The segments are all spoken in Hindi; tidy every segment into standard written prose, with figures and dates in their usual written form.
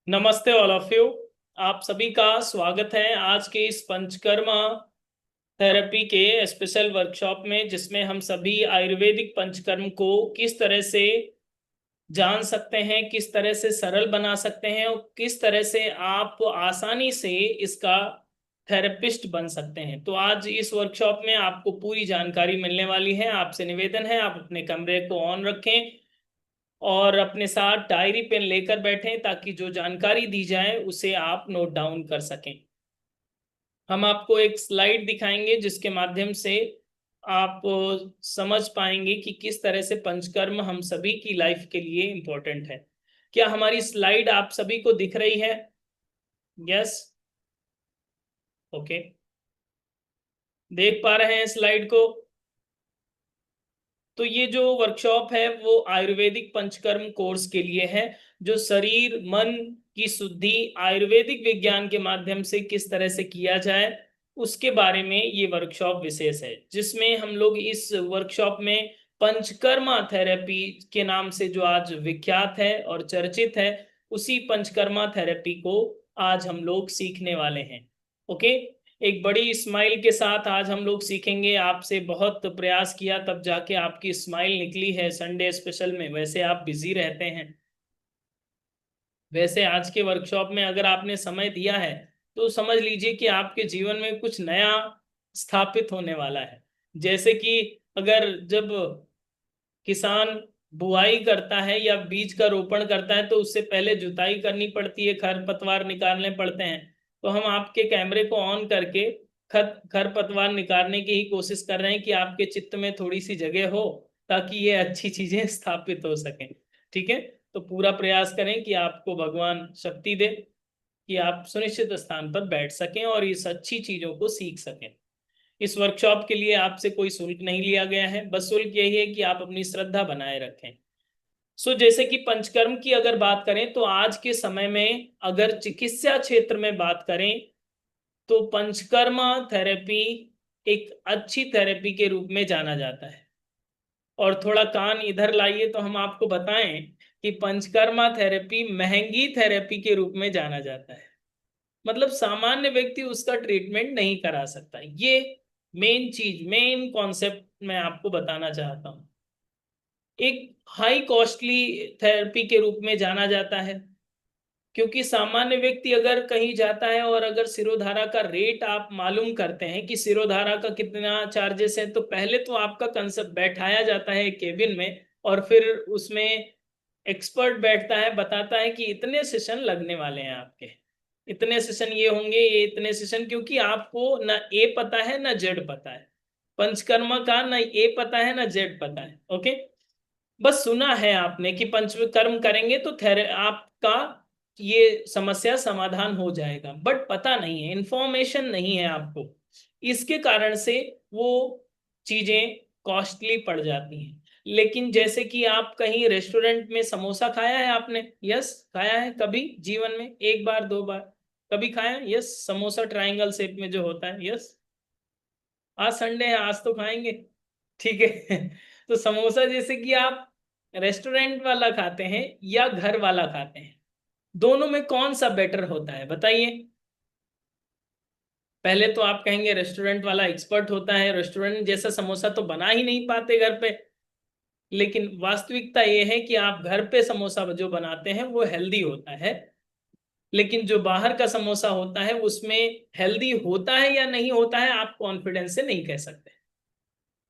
नमस्ते ऑल ऑफ यू। आप सभी का स्वागत है आज के इस पंचकर्मा थेरेपी के स्पेशल वर्कशॉप में, जिसमें हम सभी आयुर्वेदिक पंचकर्म को किस तरह से जान सकते हैं, किस तरह से सरल बना सकते हैं और किस तरह से आप आसानी से इसका थेरेपिस्ट बन सकते हैं। तो आज इस वर्कशॉप में आपको पूरी जानकारी मिलने वाली है। आपसे निवेदन है आप अपने कमरे को ऑन रखें और अपने साथ डायरी पेन लेकर बैठें ताकि जो जानकारी दी जाए उसे आप नोट डाउन कर सकें। हम आपको एक स्लाइड दिखाएंगे जिसके माध्यम से आप समझ पाएंगे कि किस तरह से पंचकर्म हम सभी की लाइफ के लिए इम्पोर्टेंट है। क्या हमारी स्लाइड आप सभी को दिख रही है? Yes, okay. देख पा रहे हैं स्लाइड को? तो ये जो वर्कशॉप है वो आयुर्वेदिक पंचकर्म कोर्स के लिए है, जो शरीर मन की शुद्धि आयुर्वेदिक विज्ञान के माध्यम से किस तरह से किया जाए उसके बारे में ये वर्कशॉप विशेष है, जिसमें हम लोग इस वर्कशॉप में पंचकर्मा थेरेपी के नाम से जो आज विख्यात है और चर्चित है, उसी पंचकर्मा थेरेपी को आज हम लोग सीखने वाले हैं। ओके। एक बड़ी स्माइल के साथ आज हम लोग सीखेंगे। आपसे बहुत प्रयास किया तब जाके आपकी स्माइल निकली है संडे स्पेशल में। वैसे आप बिजी रहते हैं। वैसे आज के वर्कशॉप में अगर आपने समय दिया है तो समझ लीजिए कि आपके जीवन में कुछ नया स्थापित होने वाला है। जैसे कि अगर जब किसान बुआई करता है या बीज का रोपण करता है तो उससे पहले जुताई करनी पड़ती है, खरपतवार निकालने पड़ते हैं। तो हम आपके कैमरे को ऑन करके खरपतवार निकालने की ही कोशिश कर रहे हैं कि आपके चित्त में थोड़ी सी जगह हो ताकि ये अच्छी चीजें स्थापित हो सकें। ठीक है। तो पूरा प्रयास करें कि आपको भगवान शक्ति दे कि आप सुनिश्चित स्थान पर बैठ सकें और इस अच्छी चीजों को सीख सकें। इस वर्कशॉप के लिए आपसे कोई शुल्क नहीं लिया गया है, बस शुल्क यही है कि आप अपनी श्रद्धा बनाए रखें। जैसे कि पंचकर्म की अगर बात करें तो आज के समय में अगर चिकित्सा क्षेत्र में बात करें तो पंचकर्मा थेरेपी एक अच्छी थेरेपी के रूप में जाना जाता है। और थोड़ा कान इधर लाइए तो हम आपको बताएं कि पंचकर्मा थेरेपी महंगी थेरेपी के रूप में जाना जाता है। मतलब सामान्य व्यक्ति उसका ट्रीटमेंट नहीं करा सकता। ये मेन चीज, मेन कॉन्सेप्ट मैं आपको बताना चाहता हूं। एक हाई कॉस्टली थेरेपी के रूप में जाना जाता है, क्योंकि सामान्य व्यक्ति अगर कहीं जाता है और अगर सिरोधारा का रेट आप मालूम करते हैं कि सिरोधारा का कितना चार्जेस है, तो पहले तो आपका कंसेप्ट बैठाया जाता है केबिन में और फिर उसमें एक्सपर्ट बैठता है, बताता है कि इतने सेशन लगने वाले हैं आपके, इतने सेशन ये होंगे, ये इतने सेशन, क्योंकि आपको ना ए पता है ना जेड पता है। पंचकर्मा का ना ए पता है ना जेड पता है। ओके। बस सुना है आपने कि पंचकर्म करेंगे तो थेरे आपका ये समस्या समाधान हो जाएगा, बट पता नहीं है, इंफॉर्मेशन नहीं है आपको। इसके कारण से वो चीजें कॉस्टली पड़ जाती हैं। लेकिन जैसे कि आप कहीं रेस्टोरेंट में समोसा खाया है आपने? यस, खाया है कभी जीवन में, एक बार दो बार कभी खाया है? यस, समोसा ट्रायंगल शेप में जो होता है। यस, आज संडे है, आज तो खाएंगे। ठीक है। तो समोसा जैसे कि आप रेस्टोरेंट वाला खाते हैं या घर वाला खाते हैं, दोनों में कौन सा बेटर होता है बताइए? पहले तो आप कहेंगे रेस्टोरेंट वाला एक्सपर्ट होता है, रेस्टोरेंट जैसा समोसा तो बना ही नहीं पाते घर पे। लेकिन वास्तविकता ये है कि आप घर पे समोसा जो बनाते हैं वो हेल्दी होता है, लेकिन जो बाहर का समोसा होता है उसमें हेल्दी होता है या नहीं होता है आप कॉन्फिडेंस से नहीं कह सकते।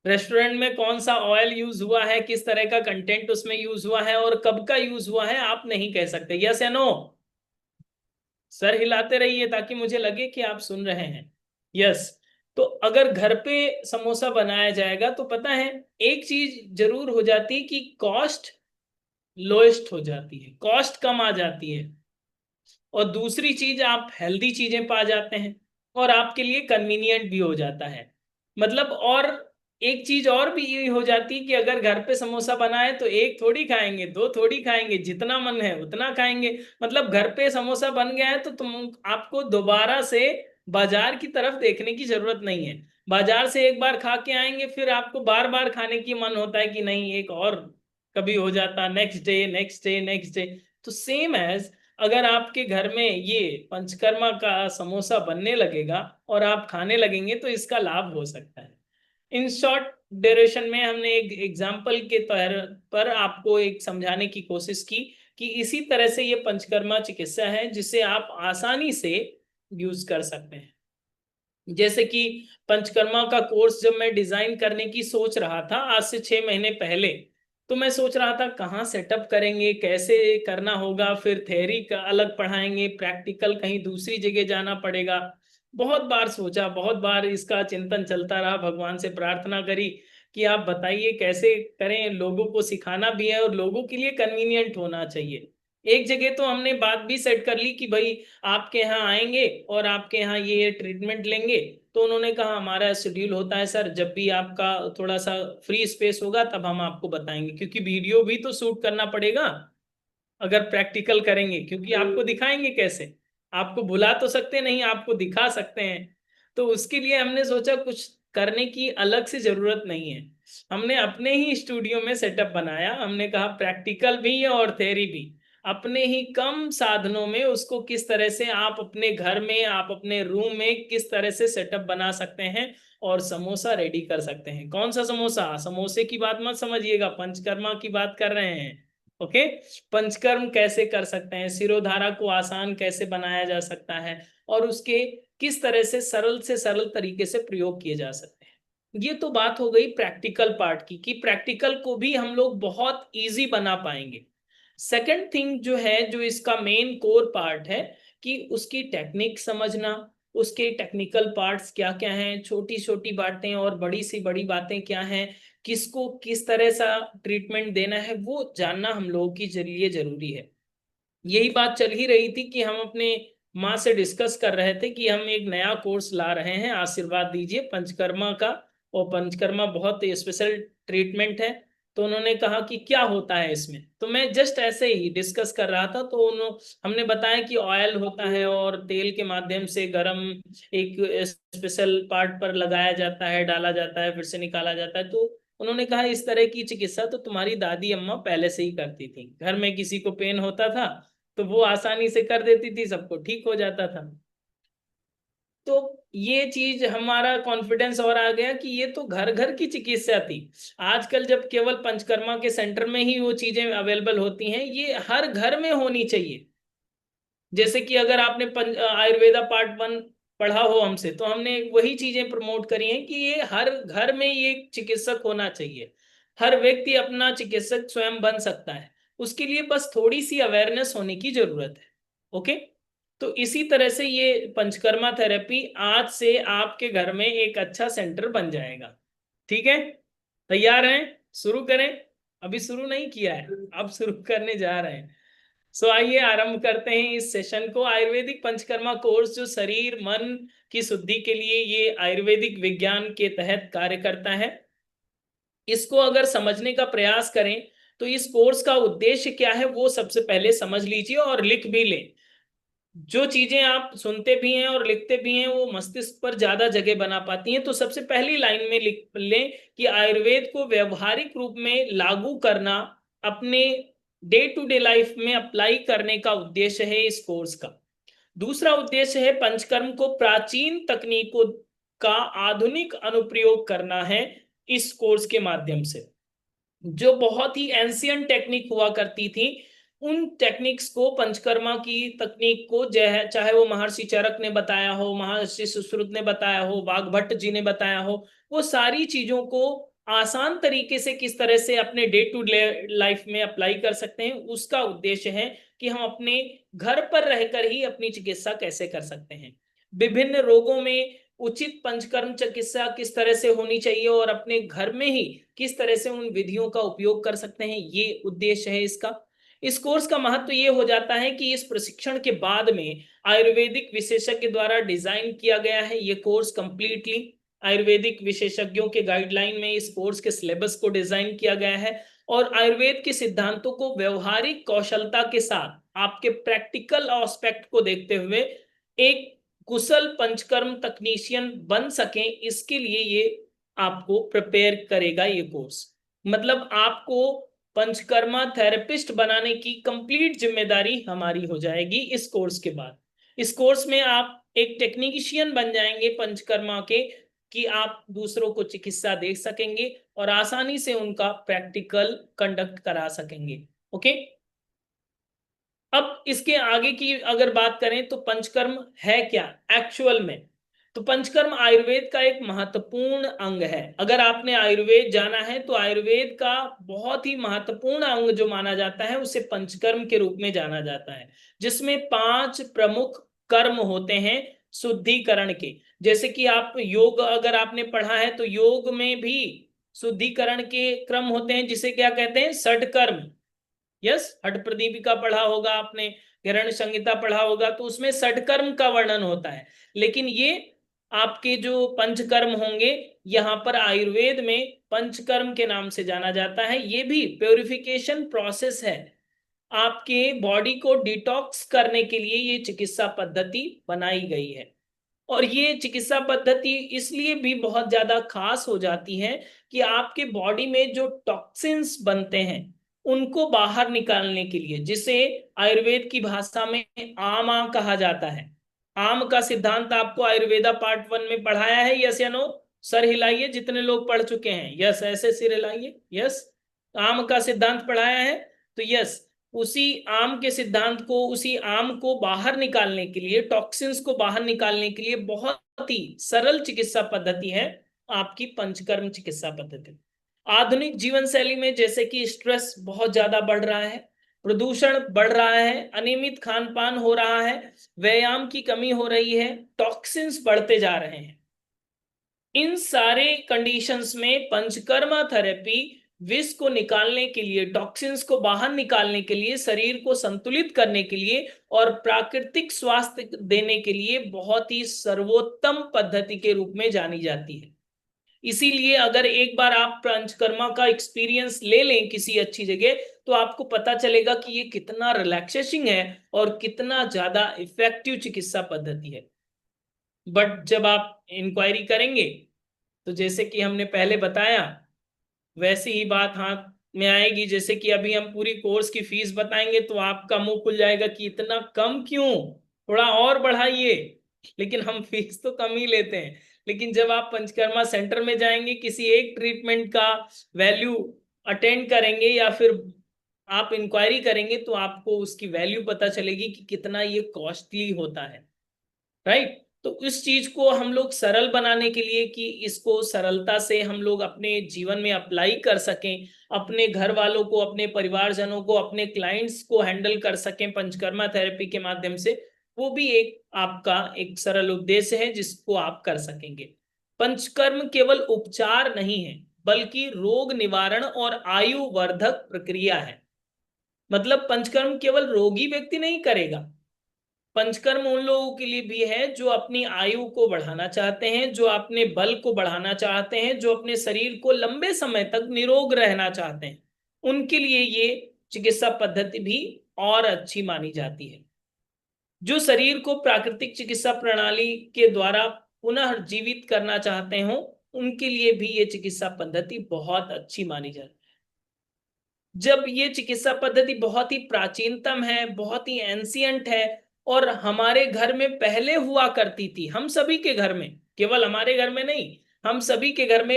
रेस्टोरेंट में कौन सा ऑयल यूज हुआ है, किस तरह का कंटेंट उसमें यूज हुआ है और कब का यूज हुआ है आप नहीं कह सकते। यस या नो? सर हिलाते रहिए ताकि मुझे लगे कि आप सुन रहे हैं। यस। तो अगर घर पे समोसा बनाया जाएगा तो पता है एक चीज जरूर हो जाती है कि कॉस्ट लोएस्ट हो जाती है, कॉस्ट कम आ जाती है। और दूसरी चीज आप हेल्दी चीजें पा जाते हैं और आपके लिए कन्वीनियंट भी हो जाता है। मतलब और एक चीज और भी ये हो जाती है कि अगर घर पे समोसा बनाए तो एक थोड़ी खाएंगे, दो थोड़ी खाएंगे, जितना मन है उतना खाएंगे। मतलब घर पे समोसा बन गया है तो तुम आपको दोबारा से बाजार की तरफ देखने की जरूरत नहीं है। बाजार से एक बार खा के आएंगे फिर आपको बार बार खाने की मन होता है कि नहीं एक और कभी हो जाता, next day next day next day. तो सेम एज अगर आपके घर में ये पंचकर्मा का समोसा बनने लगेगा और आप खाने लगेंगे तो इसका लाभ हो सकता है। इन शॉर्ट ड्यूरेशन में हमने एक एग्जाम्पल के तौर पर आपको एक समझाने की कोशिश की कि इसी तरह से ये पंचकर्मा चिकित्सा है जिसे आप आसानी से यूज कर सकते हैं। जैसे कि पंचकर्मा का कोर्स जब मैं डिजाइन करने की सोच रहा था आज से 6 महीने पहले, तो मैं सोच रहा था कहाँ सेटअप करेंगे, कैसे करना होगा, फिर थ्योरी का अलग पढ़ाएंगे, प्रैक्टिकल कहीं दूसरी जगह जाना पड़ेगा। बहुत बार सोचा, बहुत बार इसका चिंतन चलता रहा, भगवान से प्रार्थना करी कि आप बताइए कैसे करें, लोगों को सिखाना भी है और लोगों के लिए कन्वीनियंट होना चाहिए। एक जगह तो हमने बात भी सेट कर ली कि भाई आपके यहाँ आएंगे और आपके यहाँ ये ट्रीटमेंट लेंगे। तो उन्होंने कहा हमारा शेड्यूल होता है सर, जब भी आपका थोड़ा सा फ्री स्पेस होगा तब हम आपको बताएंगे, क्योंकि वीडियो भी तो शूट करना पड़ेगा अगर प्रैक्टिकल करेंगे, क्योंकि आपको दिखाएंगे कैसे, आपको बुला तो सकते नहीं, आपको दिखा सकते हैं। तो उसके लिए हमने सोचा कुछ करने की अलग से जरूरत नहीं है, हमने अपने ही स्टूडियो में सेटअप बनाया। हमने कहा प्रैक्टिकल भी है और थ्योरी भी, अपने ही कम साधनों में उसको किस तरह से आप अपने घर में, आप अपने रूम में किस तरह से सेटअप बना सकते हैं और समोसा रेडी कर सकते हैं। कौन सा समोसा, समोसे की बात मत समझिएगा, पंचकर्मा की बात कर रहे हैं। ओके, पंचकर्म कैसे कर सकते हैं, सिरोधारा को आसान कैसे बनाया जा सकता है और उसके किस तरह से सरल तरीके से प्रयोग किए जा सकते हैं। ये तो बात हो गई प्रैक्टिकल पार्ट की कि प्रैक्टिकल को भी हम लोग बहुत इजी बना पाएंगे। सेकंड थिंग जो है, जो इसका मेन कोर पार्ट है, कि उसकी टेक्निक समझना, उसके टेक्निकल पार्ट्स क्या क्या हैं, छोटी छोटी बातें और बड़ी सी बड़ी बातें क्या हैं, किसको किस तरह सा ट्रीटमेंट देना है, वो जानना हम लोगों के लिए जरूरी है। यही बात चल ही रही थी कि हम अपने माँ से डिस्कस कर रहे थे कि हम एक नया कोर्स ला रहे हैं, आशीर्वाद दीजिए पंचकर्मा का। और पंचकर्मा बहुत स्पेशल ट्रीटमेंट है। तो उन्होंने कहा कि क्या होता है इसमें, तो मैं जस्ट ऐसे ही डिस्कस कर रहा था, तो हमने बताया कि ऑयल होता है और तेल के माध्यम से गरम एक स्पेशल पार्ट पर लगाया जाता है, डाला जाता है, फिर से निकाला जाता है। तो उन्होंने कहा इस तरह की चिकित्सा तो तुम्हारी दादी अम्मा पहले से ही करती थी, घर में किसी को पेन होता था तो वो आसानी से कर देती थी, सबको ठीक हो जाता था। तो ये चीज हमारा कॉन्फिडेंस और आ गया कि ये तो घर घर की चिकित्सा थी। आजकल जब केवल पंचकर्मा के सेंटर में ही वो चीजें अवेलेबल होती हैं, ये हर घर में होनी चाहिए। जैसे कि अगर आपने आयुर्वेदा पार्ट 1 पढ़ा हो हमसे, तो हमने वही चीजें प्रमोट करी हैं कि ये हर घर में ये चिकित्सक होना चाहिए। हर व्यक्ति अपना चिकित्सक स्वयं बन सकता है, उसके लिए बस थोड़ी सी अवेयरनेस होने की जरूरत है। ओके, तो इसी तरह से ये पंचकर्मा थेरेपी आज से आपके घर में एक अच्छा सेंटर बन जाएगा। ठीक है, तैयार हैं, शुरू करें? अभी शुरू नहीं किया है, अब शुरू करने जा रहे हैं। आइए आरंभ करते हैं इस सेशन को। आयुर्वेदिक पंचकर्मा कोर्स जो शरीर मन की शुद्धि के लिए ये आयुर्वेदिक विज्ञान के तहत कार्य करता है, इसको अगर समझने का प्रयास करें तो इस कोर्स का उद्देश्य क्या है वो सबसे पहले समझ लीजिए और लिख भी लें। जो चीजें आप सुनते भी हैं और लिखते भी हैं वो मस्तिष्क पर ज्यादा जगह बना पाती हैं। तो सबसे पहली लाइन में लिख लें कि आयुर्वेद को व्यवहारिक रूप में लागू करना, अपने डे टू डे लाइफ में अप्लाई करने का उद्देश्य है इस कोर्स का। दूसरा उद्देश्य है पंचकर्म को प्राचीन तकनीकों का आधुनिक अनुप्रयोग करना है इस कोर्स के माध्यम से। जो बहुत ही एंशियंट टेक्निक हुआ करती थी, उन टेक्निक्स को, पंचकर्मा की तकनीक को, चाहे वो महर्षि चरक ने बताया हो, महर्षि सुश्रुत ने बताया हो, वाग्भट्ट जी ने बताया हो, वो सारी चीजों को आसान तरीके से किस तरह से अपने डे टू डे लाइफ में अप्लाई कर सकते हैं, उसका उद्देश्य है कि हम अपने घर पर रहकर ही अपनी चिकित्सा कैसे कर सकते हैं। विभिन्न रोगों में उचित पंचकर्म चिकित्सा किस तरह से होनी चाहिए और अपने घर में ही किस तरह से उन विधियों का उपयोग कर सकते हैं, ये उद्देश्य है इसका। इस कोर्स का महत्व ये हो जाता है कि इस प्रशिक्षण के बाद में आयुर्वेदिक विशेषज्ञ द्वारा डिजाइन किया गया है ये कोर्स कंप्लीटली। आयुर्वेदिक विशेषज्ञों के गाइडलाइन में इस कोर्स के सिलेबस को डिजाइन किया गया है और आयुर्वेद के सिद्धांतों को व्यवहारिक कौशलता के साथ आपके प्रैक्टिकल एस्पेक्ट को देखते हुए एक कुशल पंचकर्म तकनीशियन बन सकें, इसके लिए ये आपको प्रिपेयर करेगा ये कोर्स। मतलब आपको पंचकर्मा थेरेपिस्ट बनाने की कंप्लीट जिम्मेदारी हमारी हो जाएगी इस कोर्स के बाद। इस कोर्स में आप एक टेक्नीशियन बन जाएंगे पंचकर्मा के, कि आप दूसरों को चिकित्सा दे सकेंगे और आसानी से उनका प्रैक्टिकल कंडक्ट करा सकेंगे। ओके, अब इसके आगे की अगर बात करें तो पंचकर्म है क्या एक्चुअल में। तो पंचकर्म आयुर्वेद का एक महत्वपूर्ण अंग है। अगर आपने आयुर्वेद जाना है तो आयुर्वेद का बहुत ही महत्वपूर्ण अंग जो माना जाता है उसे पंचकर्म के रूप में जाना जाता है, जिसमें 5 प्रमुख कर्म होते हैं शुद्धिकरण के। जैसे कि आप योग अगर आपने पढ़ा है तो योग में भी शुद्धिकरण के क्रम होते हैं, जिसे क्या कहते हैं, षटकर्म। यस, हठ प्रदीपिका पढ़ा होगा आपने, हिरण्य संहिता पढ़ा होगा, तो उसमें षटकर्म का वर्णन होता है। लेकिन ये आपके जो पंचकर्म होंगे, यहाँ पर आयुर्वेद में पंचकर्म के नाम से जाना जाता है। ये भी प्योरिफिकेशन प्रोसेस है, आपके बॉडी को डिटॉक्स करने के लिए ये चिकित्सा पद्धति बनाई गई है। और ये चिकित्सा पद्धति इसलिए भी बहुत ज्यादा खास हो जाती है कि आपके बॉडी में जो टॉक्सिन्स बनते हैं उनको बाहर निकालने के लिए, जिसे आयुर्वेद की भाषा में आमा कहा जाता है। आम का सिद्धांत आपको आयुर्वेदा पार्ट 1 में पढ़ाया है, यस या नो? सर हिलाइए जितने लोग पढ़ चुके हैं, यस, ऐसे सिर हिलाइए, यस। आम का सिद्धांत पढ़ाया है, तो यस, उसी आम के सिद्धांत को, उसी आम को बाहर निकालने के लिए, टॉक्सिन्स को बाहर निकालने के लिए बहुत ही सरल चिकित्सा पद्धति है आपकी पंचकर्म चिकित्सा पद्धति। आधुनिक जीवन शैली में जैसे कि स्ट्रेस बहुत ज्यादा बढ़ रहा है, प्रदूषण बढ़ रहा है, अनियमित खान पान हो रहा है, व्यायाम की कमी हो रही है, टॉक्सिन्स बढ़ते जा रहे हैं, इन सारे कंडीशंस में पंचकर्मा थेरेपी विष को निकालने के लिए, टॉक्सिन्स को बाहर निकालने के लिए, शरीर को संतुलित करने के लिए और प्राकृतिक स्वास्थ्य देने के लिए बहुत ही सर्वोत्तम पद्धति के रूप में जानी जाती है। इसीलिए अगर एक बार आप पंचकर्मा का एक्सपीरियंस ले लें किसी अच्छी जगह, तो आपको पता चलेगा कि ये कितना रिलैक्सेसिंग है और कितना ज्यादा इफेक्टिव चिकित्सा पद्धति है। बट जब आप इंक्वायरी करेंगे तो जैसे कि हमने पहले बताया वैसी ही बात हाथ में आएगी। जैसे कि अभी हम पूरी कोर्स की फीस बताएंगे तो आपका मुंह खुल जाएगा कि इतना कम क्यों, थोड़ा और बढ़ाइए। लेकिन हम फीस तो कम ही लेते हैं, लेकिन जब आप पंचकर्मा सेंटर में जाएंगे, किसी एक ट्रीटमेंट का वैल्यू अटेंड करेंगे या फिर आप इंक्वायरी करेंगे, तो आपको उसकी वैल्यू पता चलेगी कि कितना ये कॉस्टली होता है, राइट। तो इस चीज को हम लोग सरल बनाने के लिए, कि इसको सरलता से हम लोग अपने जीवन में अप्लाई कर सकें, अपने घर वालों को, अपने परिवारजनों को, अपने क्लाइंट्स को हैंडल कर सकें पंचकर्मा थेरेपी के माध्यम से, वो भी एक आपका एक सरल उद्देश्य है जिसको आप कर सकेंगे। पंचकर्म केवल उपचार नहीं है, बल्कि रोग निवारण और आयु वर्धक प्रक्रिया है। मतलब पंचकर्म केवल रोगी व्यक्ति नहीं करेगा, पंचकर्म उन लोगों के लिए भी है जो अपनी आयु को बढ़ाना चाहते हैं, जो अपने बल को बढ़ाना चाहते हैं, जो अपने शरीर को लंबे समय तक निरोग रहना चाहते हैं, उनके लिए ये चिकित्सा पद्धति भी और अच्छी मानी जाती है। जो शरीर को प्राकृतिक चिकित्सा प्रणाली के द्वारा पुनः जीवित करना चाहते हो, उनके लिए भी ये चिकित्सा पद्धति बहुत अच्छी मानी जाती है। जब ये चिकित्सा पद्धति बहुत ही प्राचीनतम है, बहुत ही एंशियंट है, और हमारे घर में पहले हुआ करती थी, हम सभी के घर में, केवल हमारे घर में नहीं, हम सभी के घर में,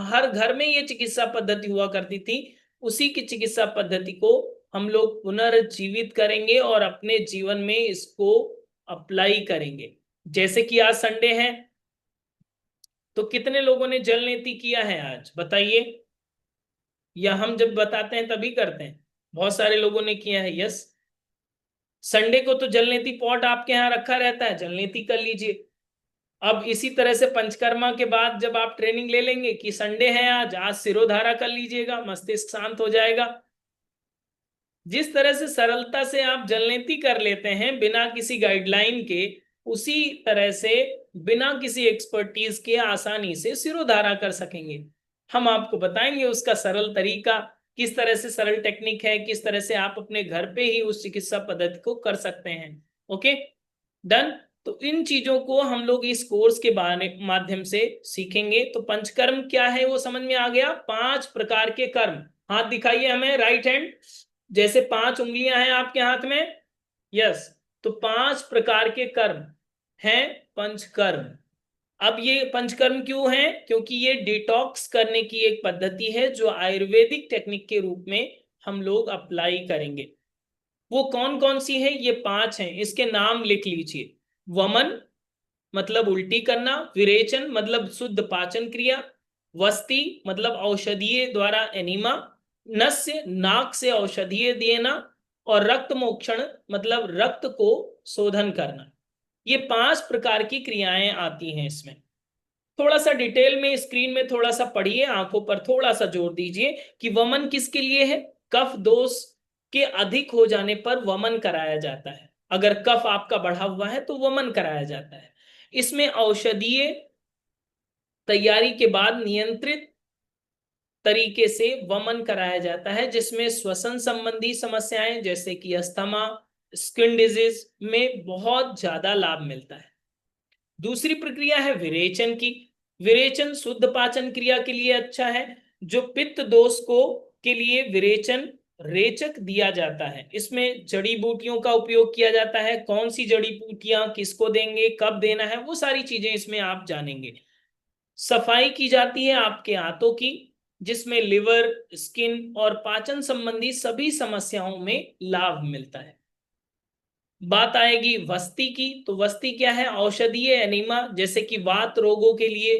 हर घर में ये चिकित्सा पद्धति हुआ करती थी, उसी की चिकित्सा पद्धति को हम लोग पुनर्जीवित करेंगे और अपने जीवन में इसको अप्लाई करेंगे। जैसे कि आज संडे है, तो कितने लोगों ने जल नेति किया है आज, बताइए? या हम जब बताते हैं तभी करते हैं? बहुत सारे लोगों ने किया है, यस। संडे को तो जलनेति पॉट आपके यहाँ रखा रहता है, जलनेति कर लीजिए। अब इसी तरह से पंचकर्मा के बाद जब आप ट्रेनिंग ले लेंगे कि संडे है आज, आज सिरोधारा कर लीजिएगा, मस्तिष्क शांत हो जाएगा। जिस तरह से सरलता से आप जलनेति कर लेते हैं बिना किसी गाइडलाइन के, उसी तरह से बिना किसी एक्सपर्टीज के आसानी से सिरोधारा कर सकेंगे। हम आपको बताएंगे उसका सरल तरीका, किस तरह से सरल टेक्निक है, किस तरह से आप अपने घर पे ही उस चिकित्सा पद्धति को कर सकते हैं। Okay, done. तो इन चीजों को हम लोग इस कोर्स के माध्यम से सीखेंगे। तो पंचकर्म क्या है वो समझ में आ गया, 5 प्रकार के कर्म हाथ दिखाइए हमें, राइट हैंड, जैसे 5 उंगलियां हैं आपके हाथ में। यस, तो 5 प्रकार के कर्म हैं पंचकर्म। अब ये पंचकर्म क्यों है? क्योंकि ये डिटॉक्स करने की एक पद्धति है जो आयुर्वेदिक टेक्निक के रूप में हम लोग अप्लाई करेंगे। वो कौन कौन सी है? ये 5 हैं, इसके नाम लिख लीजिए। वमन मतलब उल्टी करना, विरेचन मतलब शुद्ध पाचन क्रिया, वस्ति मतलब औषधीय द्वारा एनिमा, नस्य नाक से औषधीय देना, और रक्त मोक्षण मतलब रक्त को शोधन करना। ये 5 प्रकार की क्रियाएं आती हैं इसमें। थोड़ा सा डिटेल में स्क्रीन में थोड़ा सा पढ़िए, आंखों पर थोड़ा सा जोर दीजिए कि वमन किसके लिए है। कफ दोष के अधिक हो जाने पर वमन कराया जाता है। अगर कफ आपका बढ़ा हुआ है तो वमन कराया जाता है। इसमें औषधीय तैयारी के बाद नियंत्रित तरीके से वमन कराया जाता है, जिसमें श्वसन संबंधी समस्याएं जैसे कि अस्थमा, स्किन डिजीज में बहुत ज्यादा लाभ मिलता है। दूसरी प्रक्रिया है विरेचन की। विरेचन शुद्ध पाचन क्रिया के लिए अच्छा है। जो पित्त दोष को के लिए विरेचन रेचक दिया जाता है। इसमें जड़ी बूटियों का उपयोग किया जाता है। कौन सी जड़ी बूटियां किसको देंगे, कब देना है, वो सारी चीजें इसमें आप जानेंगे। सफाई की जाती है आपके आंतों की, जिसमें लिवर, स्किन और पाचन संबंधी सभी समस्याओं में लाभ मिलता है। बात आएगी वस्ती की, तो वस्ती क्या है? औषधीय एनिमा, जैसे कि वात रोगों के लिए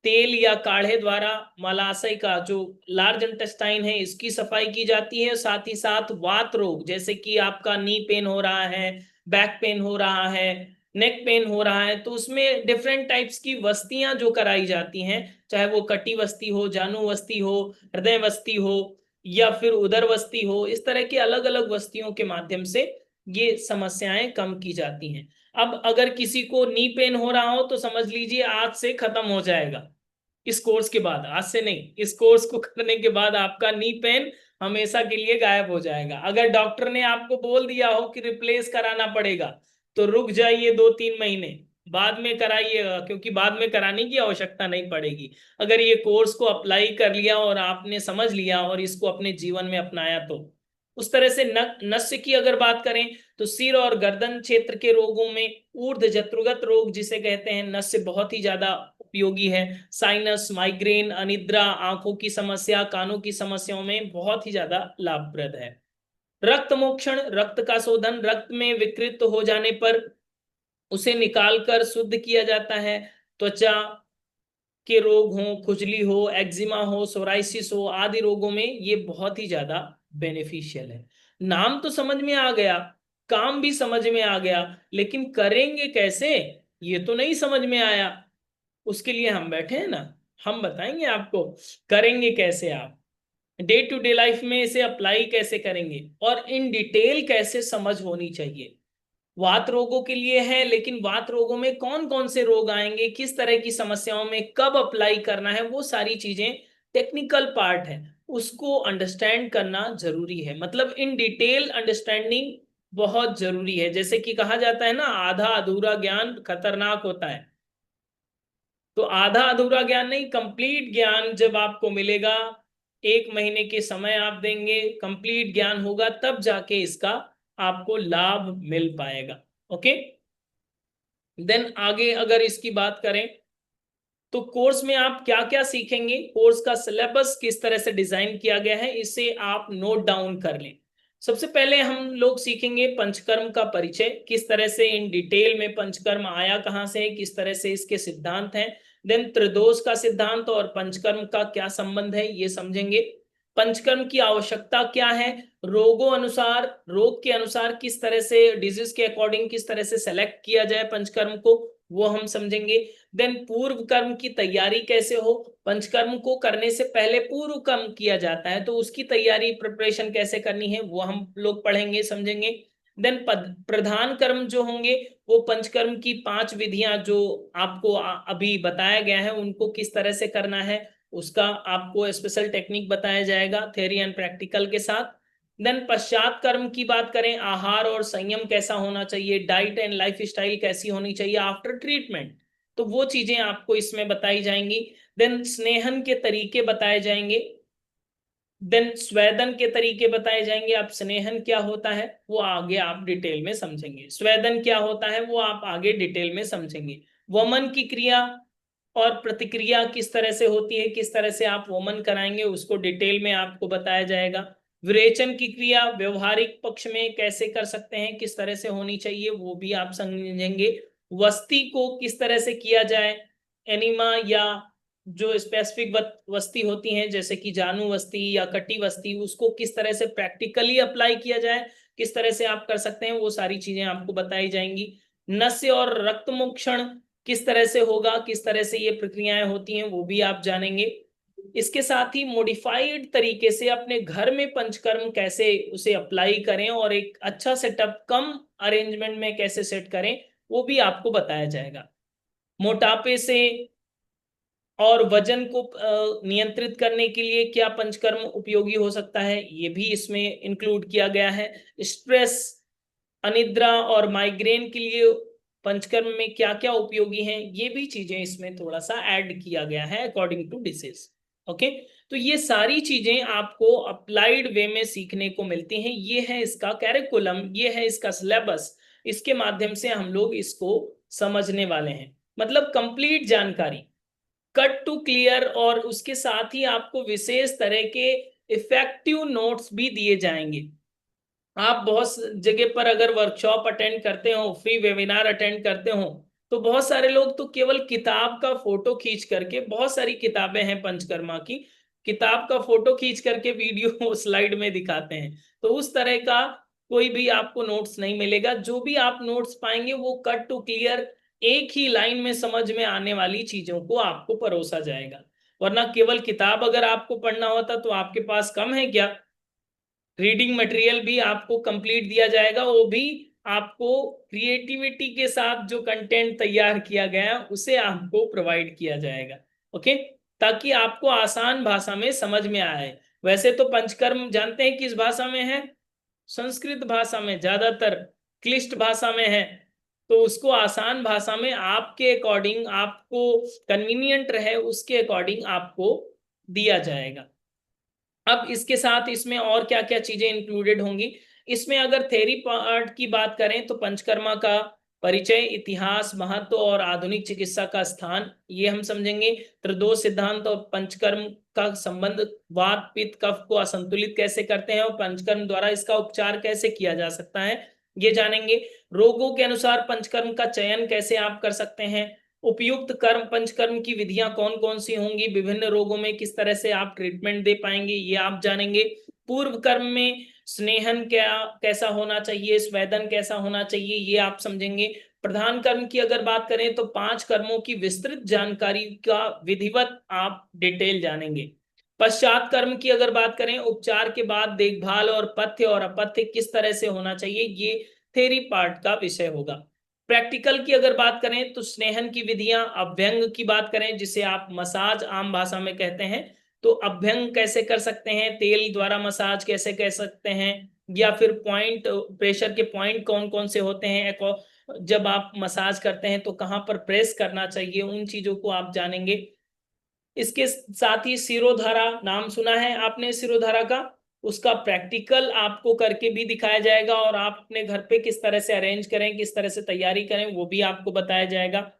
तेल या काढ़े द्वारा मलाशय का जो लार्ज इंटेस्टाइन है इसकी सफाई की जाती है। साथ ही साथ वात रोग जैसे कि आपका नी पेन हो रहा है, बैक पेन हो रहा है, नेक पेन हो रहा है, तो उसमें डिफरेंट टाइप्स की वस्तियां जो कराई जाती हैं, चाहे वो कटी वस्ती हो, जानु वस्ती हो, हृदय वस्ती हो, या फिर उदर वस्ती हो, इस तरह की अलग अलग वस्तियों के माध्यम से ये समस्याएं कम की जाती हैं। अब अगर किसी को नी पेन हो रहा हो तो समझ लीजिए आज से खत्म हो जाएगा। इस कोर्स के बाद, आज से नहीं, इस कोर्स को करने के बाद आपका नी पेन हमेशा के लिए गायब हो जाएगा। अगर डॉक्टर ने आपको बोल दिया हो कि रिप्लेस कराना पड़ेगा तो रुक जाइए 2-3 महीने, बाद में कराइएगा, क्योंकि बाद में कराने की आवश्यकता नहीं पड़ेगी। अगर ये कोर्स को अप्लाई कर लिया और आपने समझ लिया और इसको अपने जीवन में अपनाया तो। उस तरह से नस्य की अगर बात करें तो सिर और गर्दन क्षेत्र के रोगों में ऊर्ध्व जत्रुगत रोग जिसे कहते हैं, नस्य बहुत ही ज्यादा उपयोगी है। साइनस, माइग्रेन, अनिद्रा, आंखों की समस्या, कानों की समस्याओं में बहुत ही ज्यादा लाभप्रद है। रक्त मोक्षण, रक्त का शोधन, रक्त में विकृत हो जाने पर उसे निकालकर शुद्ध किया जाता है। त्वचा के रोग हो, खुजली हो, एक्जिमा हो, सोराइसिस हो, आदि रोगों में ये बहुत ही ज्यादा बेनिफिशियल है। नाम तो समझ में आ गया, काम भी समझ में आ गया, लेकिन करेंगे कैसे ये तो नहीं समझ में आया। उसके लिए हम बैठे हैं ना, हम बताएंगे आपको करेंगे कैसे, आप डे टू डे लाइफ में इसे अप्लाई कैसे करेंगे और इन डिटेल कैसे समझ होनी चाहिए। वात रोगों के लिए है, लेकिन वात रोगों में कौन कौन से रोग आएंगे, किस तरह की समस्याओं में कब अप्लाई करना है, वो सारी चीजें टेक्निकल पार्ट है, उसको अंडरस्टैंड करना जरूरी है। मतलब इन डिटेल अंडरस्टैंडिंग बहुत जरूरी है। जैसे कि कहा जाता है ना, आधा अधूरा ज्ञान खतरनाक होता है। तो आधा अधूरा ज्ञान नहीं, कंप्लीट ज्ञान जब आपको मिलेगा, 1 महीने के समय आप देंगे, कंप्लीट ज्ञान होगा, तब जाके इसका आपको लाभ मिल पाएगा। ओके, देन आगे अगर इसकी बात करें तो कोर्स में आप क्या क्या सीखेंगे, कोर्स का सिलेबस किस तरह से डिजाइन किया गया है, इसे आप नोट डाउन कर लें। सबसे पहले हम लोग सीखेंगे पंचकर्म का परिचय, किस तरह से इन डिटेल में पंचकर्म आया कहां से, किस तरह से इसके सिद्धांत हैं। देन त्रिदोष का सिद्धांत और पंचकर्म का क्या संबंध है ये समझेंगे। पंचकर्म की आवश्यकता क्या है, रोगों अनुसार, रोग के अनुसार किस तरह से, डिजीज के अकॉर्डिंग किस तरह से सेलेक्ट किया जाए पंचकर्म को, वो हम समझेंगे। देन पूर्व कर्म की तैयारी कैसे हो, पंचकर्म को करने से पहले पूर्व कर्म किया जाता है, तो उसकी तैयारी प्रिपरेशन कैसे करनी है वो हम लोग पढ़ेंगे समझेंगे। देन प्रधान कर्म जो होंगे वो पंचकर्म की 5 विधियां जो आपको अभी बताया गया है उनको किस तरह से करना है, उसका आपको स्पेशल टेक्निक बताया जाएगा थ्योरी एंड प्रैक्टिकल के साथ। देन पश्चात कर्म की बात करें, आहार और संयम कैसा होना चाहिए, डाइट एंड लाइफ स्टाइल कैसी होनी चाहिए आफ्टर ट्रीटमेंट, तो वो चीजें आपको इसमें बताई जाएंगी। देन स्नेहन के तरीके बताए जाएंगे। देन स्वेदन के तरीके बताए जाएंगे। अब स्नेहन क्या होता है वो आगे आप डिटेल में समझेंगे, स्वेदन क्या होता है वो आप आगे डिटेल में समझेंगे। वमन की क्रिया और प्रतिक्रिया किस तरह से होती है, किस तरह से आप वमन कराएंगे उसको डिटेल में आपको बताया जाएगा। विरेचन की क्रिया व्यवहारिक पक्ष में कैसे कर सकते हैं, किस तरह से होनी चाहिए वो भी आप समझेंगे। वस्ती को किस तरह से किया जाए, एनिमा या जो स्पेसिफिक वस्ती होती हैं जैसे कि जानू वस्ती या कटी वस्ती, उसको किस तरह से प्रैक्टिकली अप्लाई किया जाए, किस तरह से आप कर सकते हैं, वो सारी चीजें आपको बताई जाएंगी। नस्य और रक्त मोक्षण किस तरह से होगा, किस तरह से ये प्रक्रियाएं होती हैं वो भी आप जानेंगे। इसके साथ ही मॉडिफाइड तरीके से अपने घर में पंचकर्म कैसे उसे अप्लाई करें और एक अच्छा सेटअप कम अरेंजमेंट में कैसे सेट करें वो भी आपको बताया जाएगा। मोटापे से और वजन को नियंत्रित करने के लिए क्या पंचकर्म उपयोगी हो सकता है ये भी इसमें इंक्लूड किया गया है। स्ट्रेस, अनिद्रा और माइग्रेन के लिए पंचकर्म में क्या क्या उपयोगी हैं ये भी चीजें इसमें थोड़ा सा ऐड किया गया है अकॉर्डिंग टू डिसीज। ओके, तो ये सारी चीजें आपको अप्लाइड वे में सीखने को मिलती हैं। ये है इसका कैरिकुलम, ये है इसका सिलेबस, इसके माध्यम से हम लोग इसको समझने वाले हैं। मतलब कंप्लीट जानकारी, कट टू क्लियर, और उसके साथ ही आपको विशेष तरह के इफेक्टिव नोट्स भी दिए जाएंगे। आप बहुत जगह पर अगर वर्कशॉप अटेंड करते हो, फ्री वेबिनार अटेंड करते हो, तो बहुत सारे लोग तो केवल किताब का फोटो खींच करके, बहुत सारी किताबें हैं पंचकर्मा की, किताब का फोटो खींच करके वीडियो स्लाइड में दिखाते हैं। तो उस तरह का कोई भी आपको नोट्स नहीं मिलेगा। जो भी आप नोट्स पाएंगे वो कट टू क्लियर एक ही लाइन में समझ में आने वाली चीजों को आपको परोसा जाएगा। वरना केवल किताब अगर आपको पढ़ना होता तो आपके पास कम है क्या, रीडिंग मटेरियल भी आपको कंप्लीट दिया जाएगा, वो भी आपको क्रिएटिविटी के साथ जो कंटेंट तैयार किया गया है उसे आपको प्रोवाइड किया जाएगा। ओके, ताकि आपको आसान भाषा में समझ में आए। वैसे तो पंचकर्म जानते हैं किस भाषा में है, संस्कृत भाषा में, ज्यादातर क्लिष्ट भाषा में है। तो उसको आसान भाषा में आपके अकॉर्डिंग, आपको कन्वीनियंट रहे उसके अकॉर्डिंग आपको दिया जाएगा। अब इसके साथ इसमें और क्या क्या चीजें इंक्लूडेड होंगी, इसमें अगर थेरी पार्ट की बात करें तो पंचकर्मा का परिचय, इतिहास, महत्व और आधुनिक चिकित्सा का स्थान, ये हम समझेंगे। त्रिदोष सिद्धांत और पंचकर्म का संबंध, वात पित्त कफ को असंतुलित कैसे करते हैं और पंचकर्म द्वारा इसका उपचार कैसे किया जा सकता है ये जानेंगे। रोगों के अनुसार पंचकर्म का चयन कैसे आप कर सकते हैं, उपयुक्त कर्म पंचकर्म की विधियां कौन कौन सी होंगी, विभिन्न रोगों में किस तरह से आप ट्रीटमेंट दे पाएंगे ये आप जानेंगे। पूर्व कर्म में स्नेहन क्या कैसा होना चाहिए, स्वेदन कैसा होना चाहिए ये आप समझेंगे। प्रधान कर्म की अगर बात करें तो 5 कर्मों की विस्तृत जानकारी का विधिवत आप डिटेल जानेंगे। पश्चात कर्म की अगर बात करें, उपचार के बाद देखभाल और पथ्य और अपथ्य किस तरह से होना चाहिए, ये थेरी पार्ट का विषय होगा। प्रैक्टिकल की अगर बात करें तो स्नेहन की विधियां, अभ्यंग की बात करें जिसे आप मसाज आम भाषा में कहते हैं, तो अभ्यंग कैसे कर सकते हैं, तेल द्वारा मसाज कैसे कर सकते हैं, या फिर पॉइंट प्रेशर के पॉइंट कौन कौन से होते हैं, जब आप मसाज करते हैं तो कहाँ पर प्रेस करना चाहिए, उन चीजों को आप जानेंगे। इसके साथ ही सिरोधारा, नाम सुना है आपने सिरोधारा का, उसका प्रैक्टिकल आपको करके भी दिखाया जाएगा और आप अपने घर पे किस तरह से अरेंज करें, किस तरह से तैयारी करें वो भी आपको बताया जाएगा।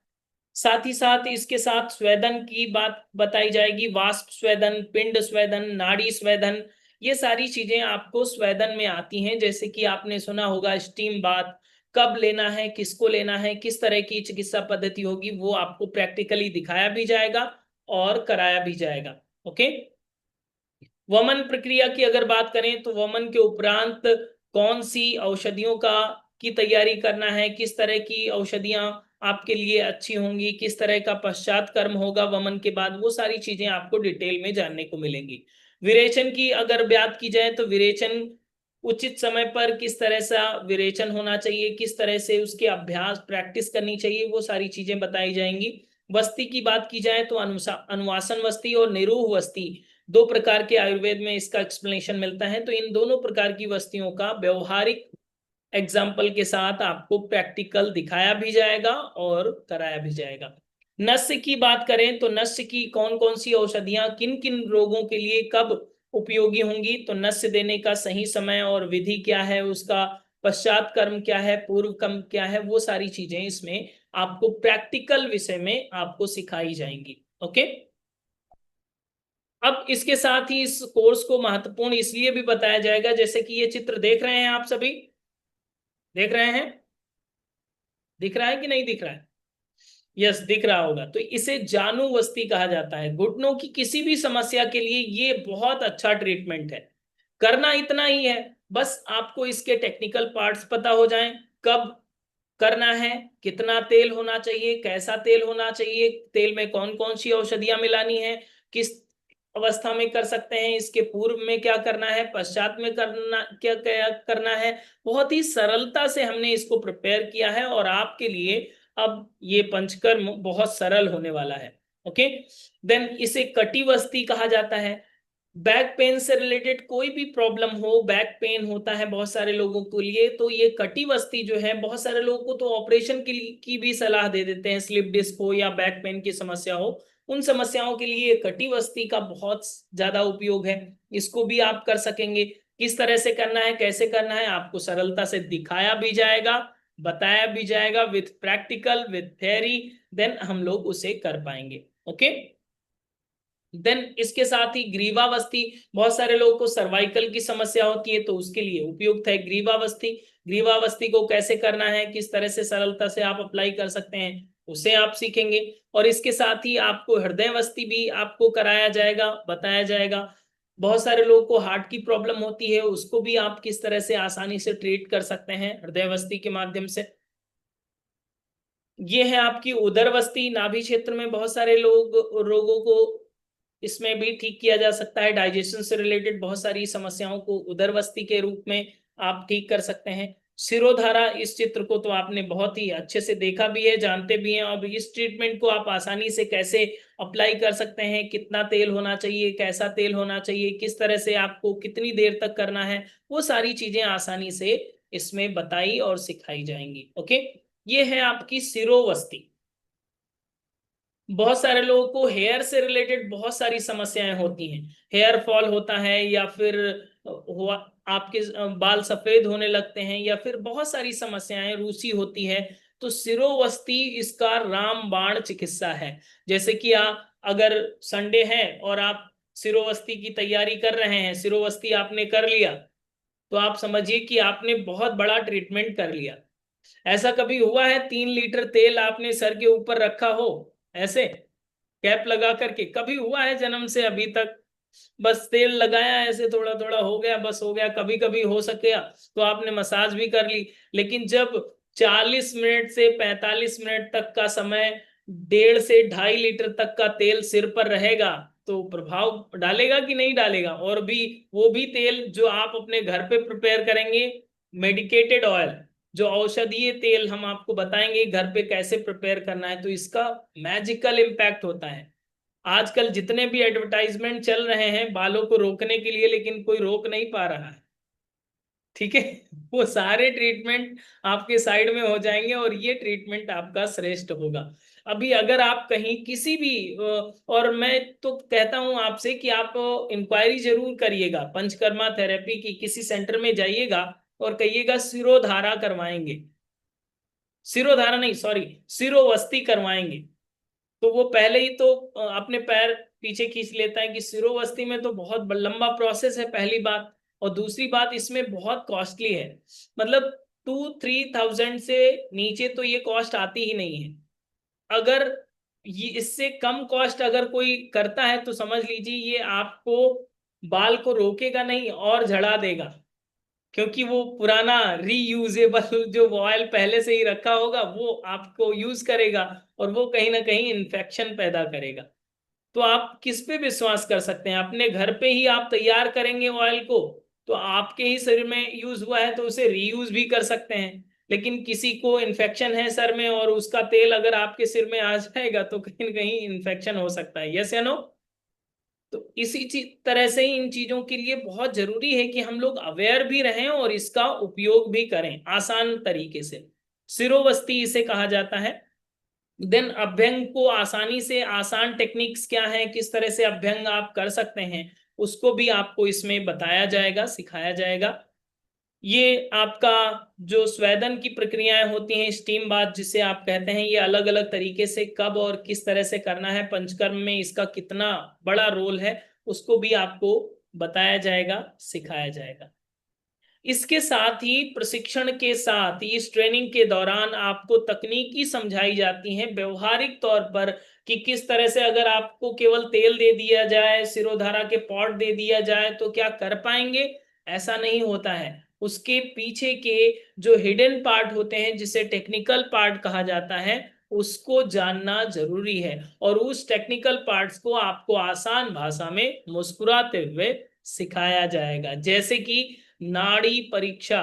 साथ ही साथ इसके साथ स्वेदन की बात बताई जाएगी, वाष्प स्वेदन, पिंड स्वेदन, नाड़ी स्वेदन, ये सारी चीजें आपको स्वेदन में आती हैं। जैसे कि आपने सुना होगा स्टीम बाथ कब लेना है, किसको लेना है, किस तरह की चिकित्सा पद्धति होगी, वो आपको प्रैक्टिकली दिखाया भी जाएगा और कराया भी जाएगा। ओके, वमन प्रक्रिया की अगर बात करें तो वमन के उपरांत कौन सी औषधियों का की तैयारी करना है, किस तरह की औषधियां आपके लिए अच्छी होंगी, किस तरह का पश्चात कर्म होगा वमन के बाद, वो सारी चीजें आपको डिटेल में जानने को मिलेंगी। विरेचन की अगर बात की जाए तो विरेचन उचित समय पर किस तरह से विरेचन होना चाहिए, किस तरह से उसके अभ्यास प्रैक्टिस करनी चाहिए, वो सारी चीजें बताई जाएंगी। वस्ती की बात की जाए तो अनुवासन वस्ती और निरूह वस्ती, 2 प्रकार के आयुर्वेद में इसका एक्सप्लेनेशन मिलता है। तो इन दोनों प्रकार की वस्तियों का व्यवहारिक एग्जाम्पल के साथ आपको प्रैक्टिकल दिखाया भी जाएगा और कराया भी जाएगा। नस्य की बात करें तो नस्य की कौन कौन सी औषधियां किन किन रोगों के लिए कब उपयोगी होंगी। तो नस्य देने का सही समय और विधि क्या है, उसका पश्चात कर्म क्या है, पूर्व कर्म क्या है, वो सारी चीजें इसमें आपको प्रैक्टिकल विषय में आपको सिखाई जाएंगी। ओके। अब इसके साथ ही इस कोर्स को महत्वपूर्ण इसलिए भी बताया जाएगा, जैसे कि ये चित्र देख रहे हैं आप सभी, देख रहे हैं, दिख रहा है कि नहीं दिख रहा है? यस, दिख रहा होगा। तो इसे जानुवस्ती कहा जाता है। घुटनों की किसी भी समस्या के लिए ये बहुत अच्छा ट्रीटमेंट है। करना इतना ही है, बस आपको इसके टेक्निकल पार्ट्स पता हो जाएं, कब करना है, कितना तेल होना चाहिए, कैसा तेल होना चाहिए, तेल में कौन कौन सी औषधियां मिलानी है, किस अवस्था में कर सकते हैं, इसके पूर्व में क्या करना है, पश्चात में करना क्या क्या करना है। बहुत ही सरलता से हमने इसको प्रिपेयर किया है और आपके लिए अब ये पंचकर्म बहुत सरल होने वाला है। ओके। देन इसे कटिवस्ती कहा जाता है। बैक पेन से रिलेटेड कोई भी प्रॉब्लम हो, बैक पेन होता है बहुत सारे लोगों के लिए, तो ये कटिवस्ती जो है, बहुत सारे लोगों को तो ऑपरेशन की भी सलाह दे देते हैं, स्लिप डिस्क हो या बैक पेन की समस्या हो, उन समस्याओं के लिए कटिवस्ती का बहुत ज्यादा उपयोग है। इसको भी आप कर सकेंगे। किस तरह से करना है, कैसे करना है, आपको सरलता से दिखाया भी जाएगा, बताया भी जाएगा, with practical, with theory. Then हम लोग उसे कर पाएंगे। ओके। देन इसके साथ ही ग्रीवावस्थी, बहुत सारे लोगों को सर्वाइकल की समस्या होती है, तो उसके लिए उपयुक्त है ग्रीवावस्थी। ग्रीवावस्थी को कैसे करना है, किस तरह से सरलता से आप अप्लाई कर सकते हैं, उसे आप सीखेंगे। और इसके साथ ही आपको हृदयवस्थी भी आपको कराया जाएगा, बताया जाएगा। बहुत सारे लोगों को हार्ट की प्रॉब्लम होती है, उसको भी आप किस तरह से आसानी से ट्रीट कर सकते हैं हृदयवस्थी के माध्यम से। ये है आपकी उदरवस्थी, नाभि क्षेत्र में बहुत सारे रोगों को इसमें भी ठीक किया जा सकता है। डाइजेशन से रिलेटेड बहुत सारी समस्याओं को उदरवस्थी के रूप में आप ठीक कर सकते हैं। सिरोधारा, इस चित्र को तो आपने बहुत ही अच्छे से देखा भी है, जानते भी हैं। अब इस ट्रीटमेंट को आप आसानी से कैसे अप्लाई कर सकते हैं, कितना तेल होना चाहिए, कैसा तेल होना चाहिए, किस तरह से आपको कितनी देर तक करना है, वो सारी चीजें आसानी से इसमें बताई और सिखाई जाएंगी। ओके। ये है आपकी सिरोवस्थी। बहुत सारे लोगों को हेयर से रिलेटेड बहुत सारी समस्याएं होती हैं, हेयर फॉल होता है, या फिर हुआ आपके बाल सफेद होने लगते हैं, या फिर बहुत सारी समस्याएं, रूसी होती है। तो सिरोवस्थी इसका रामबाण चिकित्सा है। जैसे कि अगर संडे है और आप सिरोवस्थी की तैयारी कर रहे हैं, सिरोवस्थी आपने कर लिया, तो आप समझिए कि आपने बहुत बड़ा ट्रीटमेंट कर लिया। ऐसा कभी हुआ है 3 लीटर तेल आपने सर के ऊपर रखा हो, ऐसे कैप लगा करके? कभी हुआ है जन्म से अभी तक? बस तेल लगाया, ऐसे थोड़ा थोड़ा हो गया, बस हो गया। कभी कभी हो सके तो आपने मसाज भी कर ली, लेकिन जब 40 मिनट से 45 मिनट तक का समय 1.5 से 2.5 लीटर तक का तेल सिर पर रहेगा, तो प्रभाव डालेगा कि नहीं डालेगा? और भी वो भी तेल जो आप अपने घर पे प्रिपेयर करेंगे, मेडिकेटेड ऑयल, जो औषधीय तेल हम आपको बताएंगे घर पे कैसे प्रिपेयर करना है, तो इसका मैजिकल इम्पैक्ट होता है। आजकल जितने भी एडवर्टाइजमेंट चल रहे हैं बालों को रोकने के लिए, लेकिन कोई रोक नहीं पा रहा है। ठीक है। वो सारे ट्रीटमेंट आपके साइड में हो जाएंगे और ये ट्रीटमेंट आपका श्रेष्ठ होगा। अभी अगर आप कहीं किसी भी और मैं तो कहता हूं आपसे कि आप इंक्वायरी जरूर करिएगा, पंचकर्मा थेरेपी की किसी सेंटर में जाइएगा और कहिएगा सिरोधारा करवाएंगे, सिरोधारा नहीं, सॉरी, सिरोवस्थी करवाएंगे। तो वो पहले ही तो अपने पैर पीछे खींच लेता है कि सिरोवस्थी में तो बहुत लंबा प्रोसेस है, पहली बात। और दूसरी बात, इसमें बहुत कॉस्टली है। मतलब 2-3 थाउजेंड से नीचे तो ये कॉस्ट आती ही नहीं है। अगर ये इससे कम कॉस्ट अगर कोई करता है तो समझ लीजिए ये आपको बाल को रोकेगा नहीं और झड़ा देगा, क्योंकि वो पुराना रीयूजेबल जो ऑयल पहले से ही रखा होगा वो आपको यूज करेगा, और वो कहीं ना कहीं इन्फेक्शन पैदा करेगा। तो आप किस पे विश्वास कर सकते हैं? अपने घर पे ही आप तैयार करेंगे ऑयल को, तो आपके ही शरीर में यूज हुआ है तो उसे रीयूज भी कर सकते हैं। लेकिन किसी को इन्फेक्शन है सर में और उसका तेल अगर आपके सिर में आ जाएगा तो कहीं ना कहीं इन्फेक्शन हो सकता है। यस या नो? तो इसी तरह से ही इन चीजों के लिए बहुत जरूरी है कि हम लोग अवेयर भी रहें और इसका उपयोग भी करें आसान तरीके से। सिरोवस्थी इसे कहा जाता है। देन अभ्यंग को आसानी से, आसान टेक्निक्स क्या है, किस तरह से अभ्यंग आप कर सकते हैं, उसको भी आपको इसमें बताया जाएगा, सिखाया जाएगा। ये आपका जो स्वेदन की प्रक्रियाएं होती हैं, स्टीम बाथ जिसे आप कहते हैं, ये अलग अलग तरीके से कब और किस तरह से करना है, पंचकर्म में इसका कितना बड़ा रोल है, उसको भी आपको बताया जाएगा, सिखाया जाएगा। इसके साथ ही प्रशिक्षण के साथ इस ट्रेनिंग के दौरान आपको तकनीकी समझाई जाती हैं व्यवहारिक तौर पर, कि किस तरह से अगर आपको केवल तेल दे दिया जाए, सिरोधारा के पॉट दे दिया जाए तो क्या कर पाएंगे, ऐसा नहीं होता है। उसके पीछे के जो हिडन पार्ट होते हैं, जिसे टेक्निकल पार्ट कहा जाता है, उसको जानना जरूरी है। और उस टेक्निकल पार्ट्स को आपको आसान भाषा में मुस्कुराते हुए सिखाया जाएगा। जैसे कि नाड़ी परीक्षा,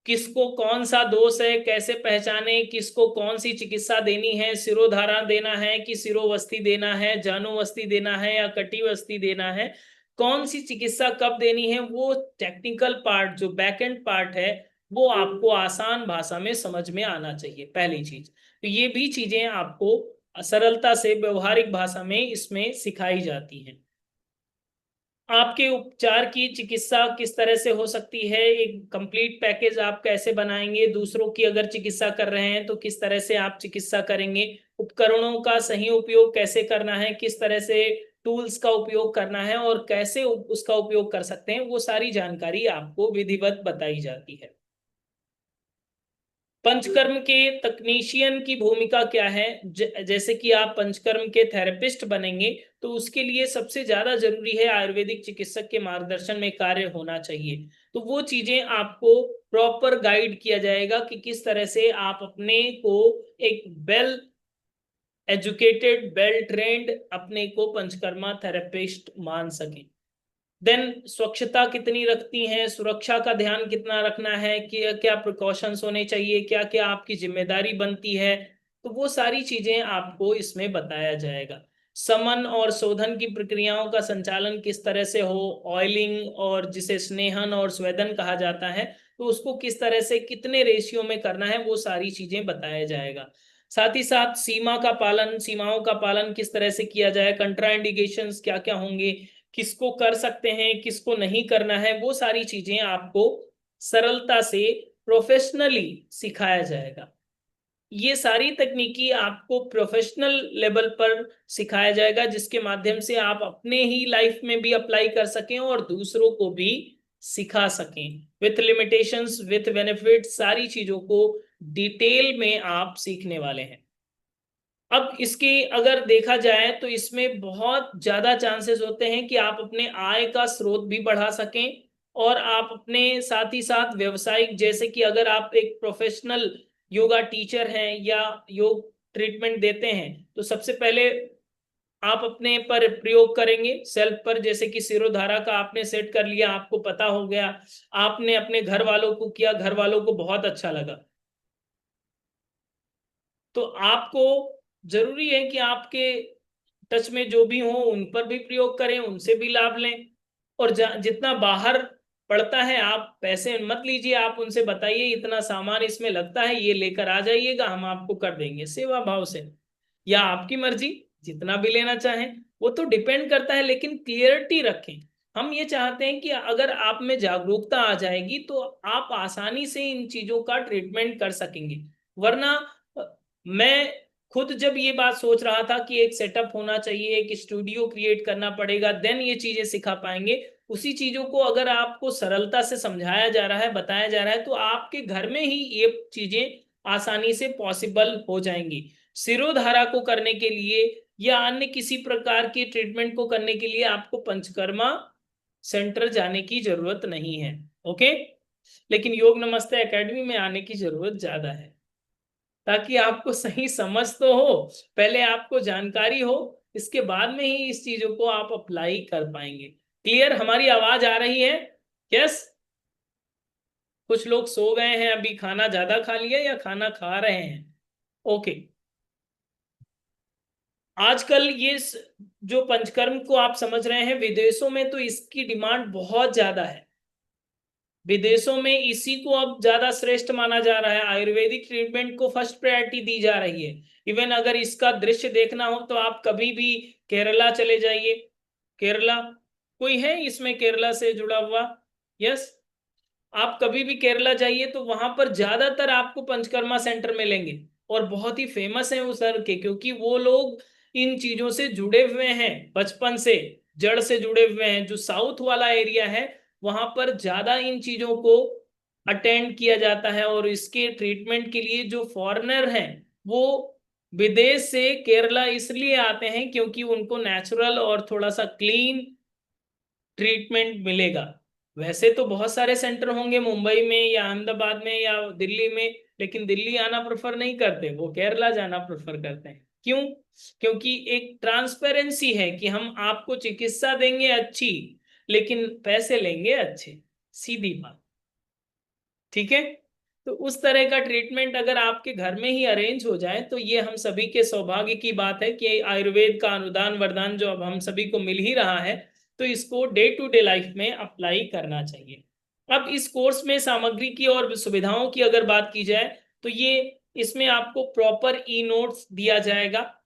किसको कौन सा दोष है, कैसे पहचाने, किसको कौन सी चिकित्सा देनी है, सिरोधारा देना है कि सिरोवस्ती देना है, जानुवस्ती देना है या कटिवस्ती देना है, कौन सी चिकित्सा कब देनी है, वो टेक्निकल पार्ट जो बैक एंड पार्ट है, वो आपको आसान भाषा में समझ में आना चाहिए, पहली चीज। तो ये भी चीजें आपको सरलता से व्यवहारिक भाषा में इसमें सिखाई जाती हैं। आपके उपचार की चिकित्सा किस तरह से हो सकती है, एक कंप्लीट पैकेज आप कैसे बनाएंगे, दूसरों की अगर चिकित्सा कर रहे हैं तो किस तरह से आप चिकित्सा करेंगे, उपकरणों का सही उपयोग कैसे करना है, किस तरह से टूल्स का उपयोग करना है और कैसे उसका उपयोग कर सकते हैं, वो सारी जानकारी आपको विधिवत बताई जाती है। पंचकर्म के तकनीशियन की भूमिका क्या है, जैसे कि आप पंचकर्म के थेरेपिस्ट बनेंगे तो उसके लिए सबसे ज्यादा जरूरी है आयुर्वेदिक चिकित्सक के मार्गदर्शन में कार्य होना चाहिए। तो वो चीजें आपको प्रॉपर गाइड किया जाएगा कि किस तरह से आप अपने को एक वेल एजुकेटेड, वेल ट्रेंड अपने को पंचकर्मा थेरेपिस्ट मान सकें। देन स्वच्छता कितनी रखती हैं, सुरक्षा का ध्यान कितना रखना है, कि क्या प्रिकॉशंस होने चाहिए, क्या क्या आपकी जिम्मेदारी बनती है, तो वो सारी चीजें आपको इसमें बताया जाएगा। समन और शोधन की प्रक्रियाओं का संचालन किस तरह से हो, ऑयलिंग और जिसे स्नेहन और स्वेदन कहा जाता है, तो उसको किस तरह से कितने रेशियो में करना है, वो सारी चीजें बताया जाएगा। साथ ही साथ सीमा का पालन, सीमाओं का पालन किस तरह से किया जाए, कंट्राइंडिकेशंस क्या क्या होंगे, किसको कर सकते हैं, किसको नहीं करना है, वो सारी चीजें आपको सरलता से प्रोफेशनली सिखाया जाएगा। ये सारी तकनीकी आपको प्रोफेशनल लेवल पर सिखाया जाएगा, जिसके माध्यम से आप अपने ही लाइफ में भी अप्लाई कर सकें और दूसरों को भी सिखा सकें, विथ लिमिटेशंस विथ बेनिफिट, सारी चीजों को डिटेल में आप सीखने वाले हैं। अब इसकी अगर देखा जाए तो इसमें बहुत ज्यादा चांसेस होते हैं कि आप अपने आय का स्रोत भी बढ़ा सकें, और आप अपने साथ ही साथ व्यवसायिक, जैसे कि अगर आप एक प्रोफेशनल योगा टीचर हैं या योग ट्रीटमेंट देते हैं, तो सबसे पहले आप अपने पर प्रयोग करेंगे, सेल्फ पर, जैसे कि सिरोधारा का आपने सेट कर लिया, आपको पता हो गया, आपने अपने घर वालों को किया, घर वालों को बहुत अच्छा लगा, तो आपको जरूरी है कि आपके टच में जो भी हो उन पर भी प्रयोग करें, उनसे भी लाभ लें। और जितना बाहर पड़ता है आप पैसे मत लीजिए, आप उनसे बताइए इतना सामान इसमें लगता है, ये लेकर आ जाइएगा, हम आपको कर देंगे सेवा भाव से, या आपकी मर्जी जितना भी लेना चाहें, वो तो डिपेंड करता है, लेकिन क्लियरिटी रखें। हम ये चाहते हैं कि अगर आप में जागरूकता आ जाएगी तो आप आसानी से इन चीजों का ट्रीटमेंट कर सकेंगे। वरना मैं खुद जब ये बात सोच रहा था कि एक सेटअप होना चाहिए, एक स्टूडियो क्रिएट करना पड़ेगा, देन ये चीजें सिखा पाएंगे, उसी चीजों को अगर आपको सरलता से समझाया जा रहा है, बताया जा रहा है, तो आपके घर में ही ये चीजें आसानी से पॉसिबल हो जाएंगी। सिरोधारा को करने के लिए या अन्य किसी प्रकार की ट्रीटमेंट को करने के लिए आपको पंचकर्मा सेंटर जाने की जरूरत नहीं है। ओके, लेकिन योग नमस्ते एकेडमी में आने की जरूरत ज्यादा है, ताकि आपको सही समझ तो हो, पहले आपको जानकारी हो, इसके बाद में ही इस चीजों को आप अप्लाई कर पाएंगे। क्लियर, हमारी आवाज आ रही है? यस। कुछ लोग सो गए हैं, अभी खाना ज्यादा खा लिया या खाना खा रहे हैं? ओके। आजकल ये जो पंचकर्म को आप समझ रहे हैं, विदेशों में तो इसकी डिमांड बहुत ज्यादा है। विदेशों में इसी को अब ज्यादा श्रेष्ठ माना जा रहा है, आयुर्वेदिक ट्रीटमेंट को फर्स्ट प्रायोरिटी दी जा रही है। इवन अगर इसका दृश्य देखना हो तो आप कभी भी केरला चले जाइए। केरला, कोई है इसमें केरला से जुड़ा हुआ? यस। आप कभी भी केरला जाइए तो वहां पर ज्यादातर आपको पंचकर्मा सेंटर मिलेंगे, और बहुत ही फेमस है उस सर के, क्योंकि वो लोग इन चीजों से जुड़े हुए हैं, बचपन से जड़ से जुड़े हुए हैं। जो साउथ वाला एरिया है वहां पर ज्यादा इन चीजों को अटेंड किया जाता है, और इसके ट्रीटमेंट के लिए जो फॉरेनर हैं वो विदेश से केरला इसलिए आते हैं क्योंकि उनको नेचुरल और थोड़ा सा क्लीन ट्रीटमेंट मिलेगा। वैसे तो बहुत सारे सेंटर होंगे मुंबई में या अहमदाबाद में या दिल्ली में, लेकिन दिल्ली आना प्रेफर नहीं करते, वो केरला जाना प्रेफर करते हैं। क्यों? क्योंकि एक ट्रांसपेरेंसी है कि हम आपको चिकित्सा देंगे अच्छी, लेकिन पैसे लेंगे अच्छे, सीधी बात। ठीक है। तो उस तरह का ट्रीटमेंट अगर आपके घर में ही अरेंज हो जाए तो ये हम सभी के सौभाग्य की बात है कि आयुर्वेद का अनुदान वरदान जो अब हम सभी को मिल ही रहा है, तो इसको डे टू डे लाइफ में अप्लाई करना चाहिए। अब इस कोर्स में सामग्री की और सुविधाओं की अगर बात की जाए तो ये इसमें आपको प्रॉपर ई नोट्स दिया जाएगा,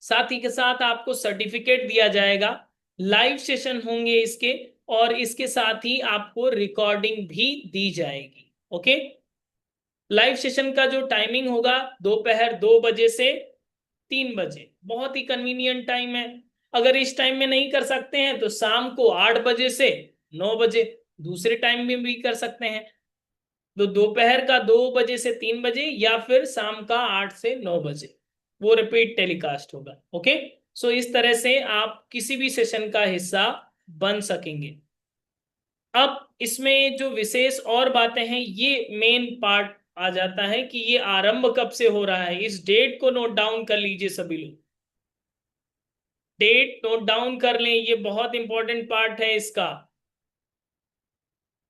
साथ ही के साथ आपको सर्टिफिकेट दिया जाएगा, लाइव सेशन होंगे इसके, और इसके साथ ही आपको रिकॉर्डिंग भी दी जाएगी। ओके। लाइव सेशन का जो टाइमिंग होगा दोपहर 2 बजे से 3 बजे, बहुत ही कन्वीनियंट टाइम है। अगर इस टाइम में नहीं कर सकते हैं तो शाम को 8 बजे से 9 बजे दूसरे टाइम में भी कर सकते हैं। तो दोपहर का 2 बजे से 3 बजे या फिर शाम का 8 से 9 बजे वो रिपीट टेलीकास्ट होगा। ओके। सो इस तरह से आप किसी भी सेशन का हिस्सा बन सकेंगे। अब इसमें जो विशेष और बातें हैं, ये मेन पार्ट आ जाता है कि ये आरंभ कब से हो रहा है। इस डेट को नोट डाउन कर लीजिए सभी लोग, डेट नोट डाउन कर लें, ये बहुत इंपॉर्टेंट पार्ट है इसका।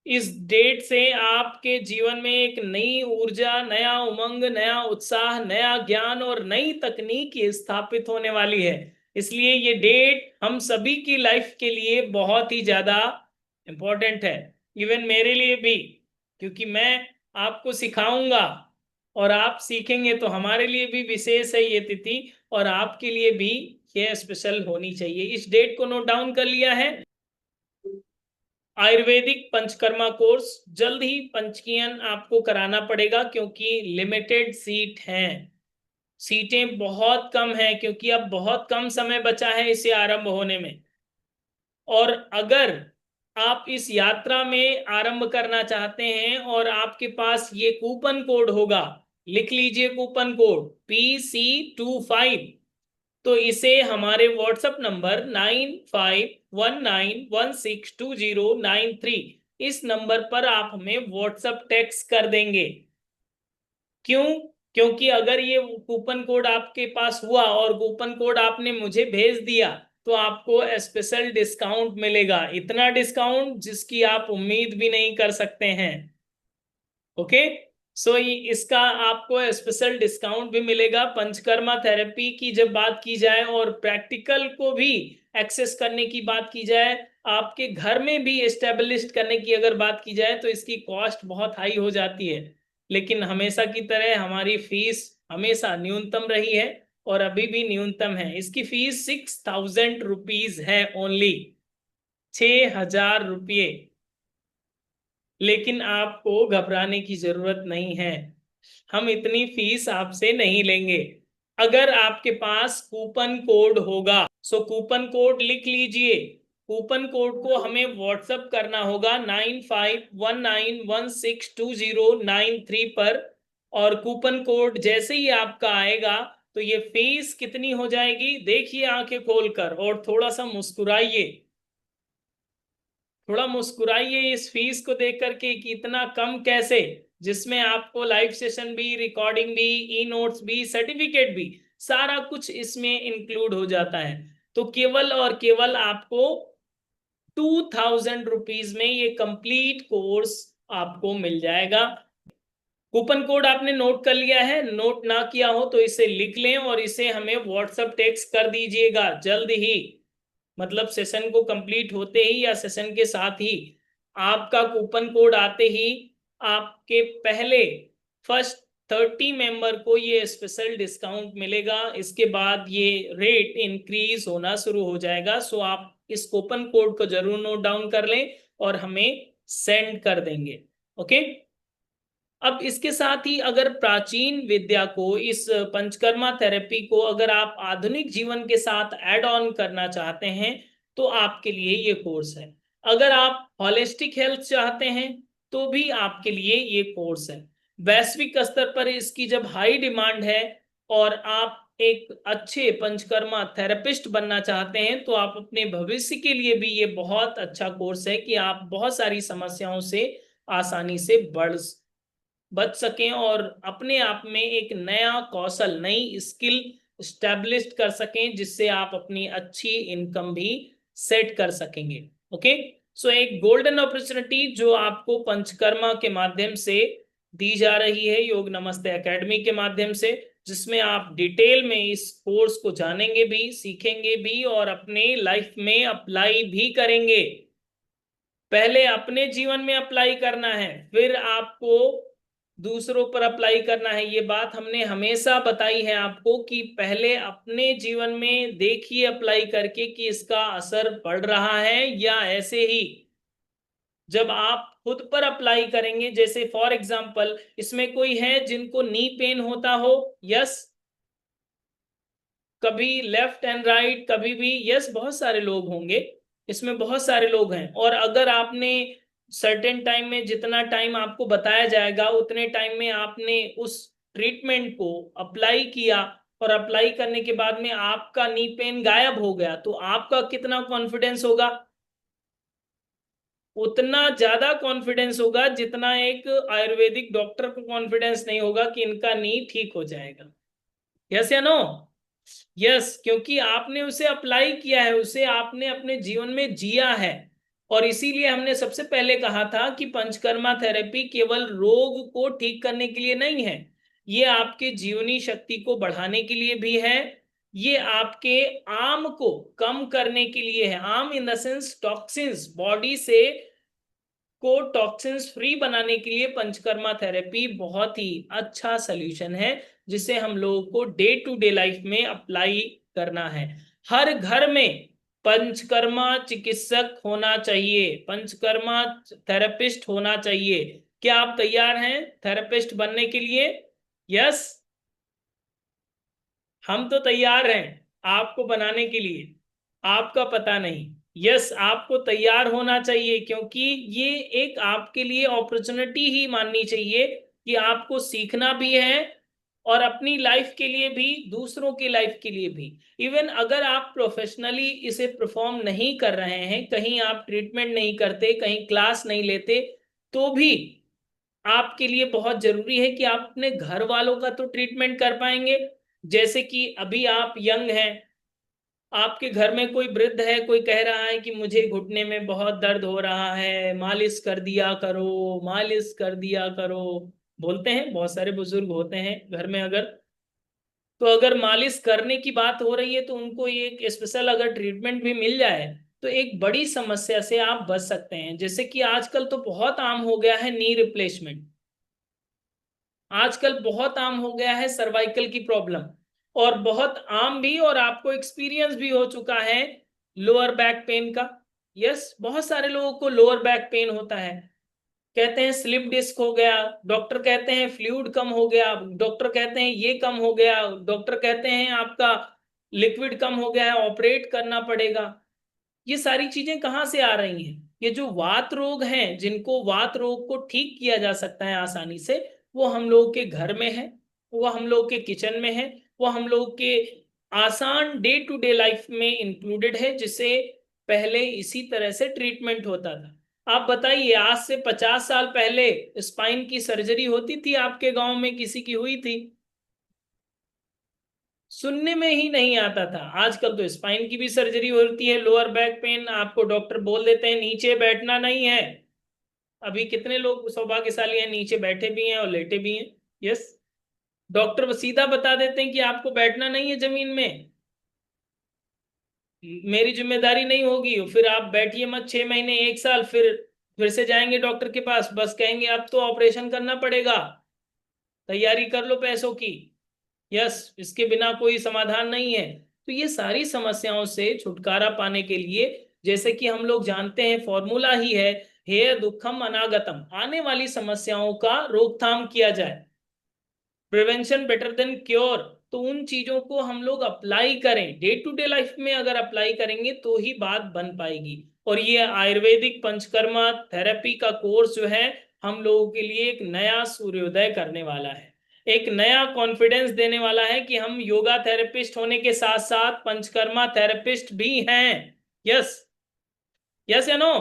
इस डेट से आपके जीवन में एक नई ऊर्जा, नया उमंग, नया उत्साह, नया ज्ञान और नई तकनीक स्थापित होने वाली है। इसलिए ये डेट हम सभी की लाइफ के लिए बहुत ही ज्यादा इंपॉर्टेंट है, इवन मेरे लिए भी, क्योंकि मैं आपको सिखाऊंगा और आप सीखेंगे, तो हमारे लिए भी विशेष है ये तिथि, और आपके लिए भी ये स्पेशल होनी चाहिए। इस डेट को नोट डाउन कर लिया है। आयुर्वेदिक पंचकर्मा कोर्स जल्द ही पंचकीयन आपको कराना पड़ेगा, क्योंकि लिमिटेड सीट हैं, सीटें बहुत कम हैं, क्योंकि अब बहुत कम समय बचा है इसे आरंभ होने में। और अगर आप इस यात्रा में आरंभ करना चाहते हैं और आपके पास ये कूपन कोड होगा, लिख लीजिए कूपन कोड PC25, तो इसे हमारे व्हाट्सएप नंबर 9519162093 इस नंबर पर आप हमें व्हाट्सएप टेक्स्ट कर देंगे। क्यों? क्योंकि अगर ये कूपन कोड आपके पास हुआ और कूपन कोड आपने मुझे भेज दिया तो आपको स्पेशल डिस्काउंट मिलेगा, इतना डिस्काउंट जिसकी आप उम्मीद भी नहीं कर सकते हैं। ओके। सो इसका आपको स्पेशल डिस्काउंट भी मिलेगा। पंचकर्मा थेरेपी की जब बात की जाए और प्रैक्टिकल को भी एक्सेस करने की बात की जाए, आपके घर में भी एस्टेब्लिश करने की अगर बात की जाए, तो इसकी कॉस्ट बहुत हाई हो जाती है। लेकिन हमेशा की तरह हमारी फीस हमेशा न्यूनतम रही है और अभी भी न्यूनतम है। इसकी फीस 6000 रुपीज है, ओनली 6000 रुपये। लेकिन आपको घबराने की जरूरत नहीं है, हम इतनी फीस आपसे नहीं लेंगे अगर आपके पास कूपन कोड होगा। सो कूपन कोड लिख लीजिए। कूपन कोड को हमें व्हाट्सएप करना होगा 9519162093 पर, और कूपन कोड जैसे ही आपका आएगा तो ये फीस कितनी हो जाएगी देखिए आंखें खोलकर, और थोड़ा सा मुस्कुराइए, थोड़ा मुस्कुराइए इस फीस को देख करके कि इतना कम कैसे, जिसमें आपको लाइव सेशन भी, रिकॉर्डिंग भी, ई नोट्स भी, सर्टिफिकेट भी, सारा कुछ इसमें इंक्लूड हो जाता है। तो केवल और केवल आपको 2000 रुपीज में ये कंप्लीट कोर्स आपको मिल जाएगा। कूपन कोड आपने नोट कर लिया है? नोट ना किया हो तो इसे लिख लें और इसे हमें व्हाट्सएप टेक्स्ट कर दीजिएगा जल्द ही, मतलब सेशन को कंप्लीट होते ही या सेशन के साथ ही आपका कूपन कोड आते ही आपके पहले फर्स्ट 30 मेंबर को ये स्पेशल डिस्काउंट मिलेगा। इसके बाद ये रेट इंक्रीज होना शुरू हो जाएगा। सो आप इस कूपन कोड को जरूर नोट डाउन कर लें और हमें सेंड कर देंगे। ओके। अब इसके साथ ही अगर प्राचीन विद्या को, इस पंचकर्मा थेरेपी को अगर आप आधुनिक जीवन के साथ ऐड ऑन करना चाहते हैं तो आपके लिए ये कोर्स है। अगर आप होलिस्टिक हेल्थ चाहते हैं तो भी आपके लिए ये कोर्स है। वैश्विक स्तर पर इसकी जब हाई डिमांड है और आप एक अच्छे पंचकर्मा थेरेपिस्ट बनना चाहते हैं तो आप अपने भविष्य के लिए भी ये बहुत अच्छा कोर्स है कि आप बहुत सारी समस्याओं से आसानी से बच सकें और अपने आप में एक नया कौशल, नई स्किल स्टैब्लिश कर सकें जिससे आप अपनी अच्छी इनकम भी सेट कर सकेंगे। ओके। सो एक गोल्डन अपॉर्चुनिटी जो आपको पंचकर्मा के माध्यम से दी जा रही है, योग नमस्ते एकेडमी के माध्यम से, जिसमें आप डिटेल में इस कोर्स को जानेंगे भी, सीखेंगे भी और अपने लाइफ में अप्लाई भी करेंगे। पहले अपने जीवन में अप्लाई करना है, फिर आपको दूसरों पर अप्लाई करना है। ये बात हमने हमेशा बताई है आपको कि पहले अपने जीवन में देखिए अप्लाई करके कि इसका असर पड़ रहा है या ऐसे ही। जब आप खुद पर अप्लाई करेंगे, जैसे फॉर एग्जांपल इसमें कोई है जिनको नी पेन होता हो? यस। कभी लेफ्ट एंड राइट, कभी भी? यस, बहुत सारे लोग होंगे, इसमें बहुत सारे लोग हैं। और अगर आपने सर्टेन टाइम में, जितना टाइम आपको बताया जाएगा उतने टाइम में आपने उस ट्रीटमेंट को अप्लाई किया और अप्लाई करने के बाद में आपका नी पेन गायब हो गया, तो आपका कितना कॉन्फिडेंस होगा? उतना ज्यादा कॉन्फिडेंस होगा जितना एक आयुर्वेदिक डॉक्टर को कॉन्फिडेंस नहीं होगा कि इनका नी ठीक हो जाएगा। यस या नो? यस, क्योंकि आपने उसे अप्लाई किया है, उसे आपने अपने जीवन में जिया है। और इसीलिए हमने सबसे पहले कहा था कि पंचकर्मा थेरेपी केवल रोग को ठीक करने के लिए नहीं है, ये आपके जीवनी शक्ति को बढ़ाने के लिए भी है। ये आपके आम को कम करने के लिए है। आम in the sense toxins, body से को टॉक्सिन्स फ्री बनाने के लिए पंचकर्मा थेरेपी बहुत ही अच्छा सलूशन है, जिसे हम लोगों को डे टू डे लाइफ में अप्लाई करना है। हर घर में पंचकर्मा चिकित्सक होना चाहिए, पंचकर्मा थेरेपिस्ट होना चाहिए। क्या आप तैयार हैं थेरेपिस्ट बनने के लिए? यस, हम तो तैयार हैं आपको बनाने के लिए, आपका पता नहीं। यस, आपको तैयार होना चाहिए, क्योंकि ये एक आपके लिए अपॉर्चुनिटी ही माननी चाहिए कि आपको सीखना भी है और अपनी लाइफ के लिए भी, दूसरों की लाइफ के लिए भी। इवन अगर आप प्रोफेशनली इसे परफॉर्म नहीं कर रहे हैं, कहीं आप ट्रीटमेंट नहीं करते, कहीं क्लास नहीं लेते, तो भी आपके लिए बहुत जरूरी है कि आप अपने घर वालों का तो ट्रीटमेंट कर पाएंगे। जैसे कि अभी आप यंग हैं, आपके घर में कोई वृद्ध है, कोई कह रहा है कि मुझे घुटने में बहुत दर्द हो रहा है, मालिश कर दिया करो, मालिश कर दिया करो, बोलते हैं। बहुत सारे बुजुर्ग होते हैं घर में। अगर तो अगर मालिश करने की बात हो रही है तो उनको ये एक स्पेशल अगर ट्रीटमेंट भी मिल जाए तो एक बड़ी समस्या से आप बच सकते हैं। जैसे कि आजकल तो बहुत आम हो गया है नी रिप्लेसमेंट, आजकल बहुत आम हो गया है सर्वाइकल की प्रॉब्लम, और बहुत आम भी, और आपको एक्सपीरियंस भी हो चुका है लोअर बैक पेन का। यस, बहुत सारे लोगों को लोअर बैक पेन होता है। कहते हैं स्लिप डिस्क हो गया, डॉक्टर कहते हैं फ्लूइड कम हो गया, डॉक्टर कहते हैं ये कम हो गया, डॉक्टर कहते हैं आपका लिक्विड कम हो गया है, ऑपरेट करना पड़ेगा। ये सारी चीजें कहाँ से आ रही हैं? ये जो वात रोग हैं, जिनको वात रोग को ठीक किया जा सकता है आसानी से, वो हम लोग के घर में है, वो हम लोग के किचन में है, वो हम लोग के आसान डे टू डे लाइफ में इंक्लूडेड है, जिसे पहले इसी तरह से ट्रीटमेंट होता था। आप बताइए, आज से 50 साल पहले स्पाइन की सर्जरी होती थी? आपके गांव में किसी की हुई थी? सुनने में ही नहीं आता था। आजकल तो स्पाइन की भी सर्जरी होती है। लोअर बैक पेन, आपको डॉक्टर बोल देते हैं नीचे बैठना नहीं है। अभी कितने लोग सौभाग्यशाली हैं, नीचे बैठे भी हैं और लेटे भी हैं। यस, डॉक्टर सीधा बता देते हैं कि आपको बैठना नहीं है जमीन में, मेरी जिम्मेदारी नहीं होगी। फिर आप बैठिए मत 6 महीने 1 साल, फिर फिर से जाएंगे डॉक्टर के पास, बस कहेंगे अब तो ऑपरेशन करना पड़ेगा, तैयारी कर लो पैसों की, यस, इसके बिना कोई समाधान नहीं है। तो ये सारी समस्याओं से छुटकारा पाने के लिए, जैसे कि हम लोग जानते हैं फॉर्मूला ही है, हे दुखम अनागतम, आने वाली समस्याओं का रोकथाम किया जाए, प्रिवेंशन बेटर देन क्योर। तो उन चीजों को हम लोग अप्लाई करें डे टू डे लाइफ में, अगर अप्लाई करेंगे तो ही बात बन पाएगी। और ये आयुर्वेदिक पंचकर्मा थेरेपी का कोर्स जो है हम लोगों के लिए एक नया सूर्योदय करने वाला है, एक नया कॉन्फिडेंस देने वाला है कि हम योगा थेरेपिस्ट होने के साथ साथ पंचकर्मा थेरेपिस्ट भी हैं। यस, यस या नो।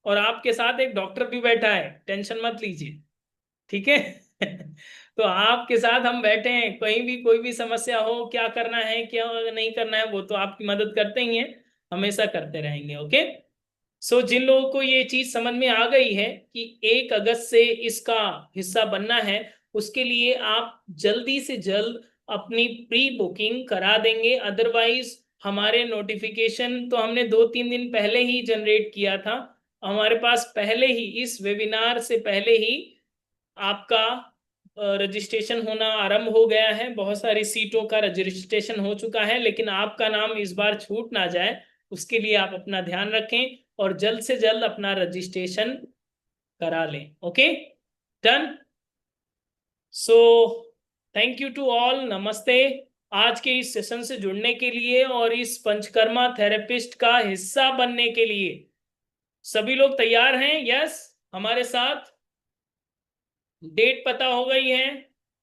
और आपके साथ एक डॉक्टर भी बैठा है, टेंशन मत लीजिए, ठीक है। तो आपके साथ हम बैठे हैं, कहीं भी कोई भी समस्या हो, क्या करना है क्या नहीं करना है, वो तो आपकी मदद करते ही हैं, हमेशा करते रहेंगे। ओके। सो जिन लोगों को ये चीज समझ में आ गई है कि 1 अगस्त से इसका हिस्सा बनना है, उसके लिए आप जल्दी से जल्द अपनी प्री बुकिंग करा देंगे। अदरवाइज हमारे नोटिफिकेशन तो हमने 2-3 दिन पहले ही जनरेट किया था, हमारे पास पहले ही इस वेबिनार से पहले ही आपका रजिस्ट्रेशन होना आरंभ हो गया है, बहुत सारी सीटों का रजिस्ट्रेशन हो चुका है, लेकिन आपका नाम इस बार छूट ना जाए उसके लिए आप अपना ध्यान रखें और जल्द से जल्द अपना रजिस्ट्रेशन करा लें। Okay, done. So thank you to all, नमस्ते। आज के इस सेशन से जुड़ने के लिए और इस पंचकर्मा थेरेपिस्ट का हिस्सा बनने के लिए सभी लोग तैयार हैं? यस, हमारे साथ। डेट पता हो गई है,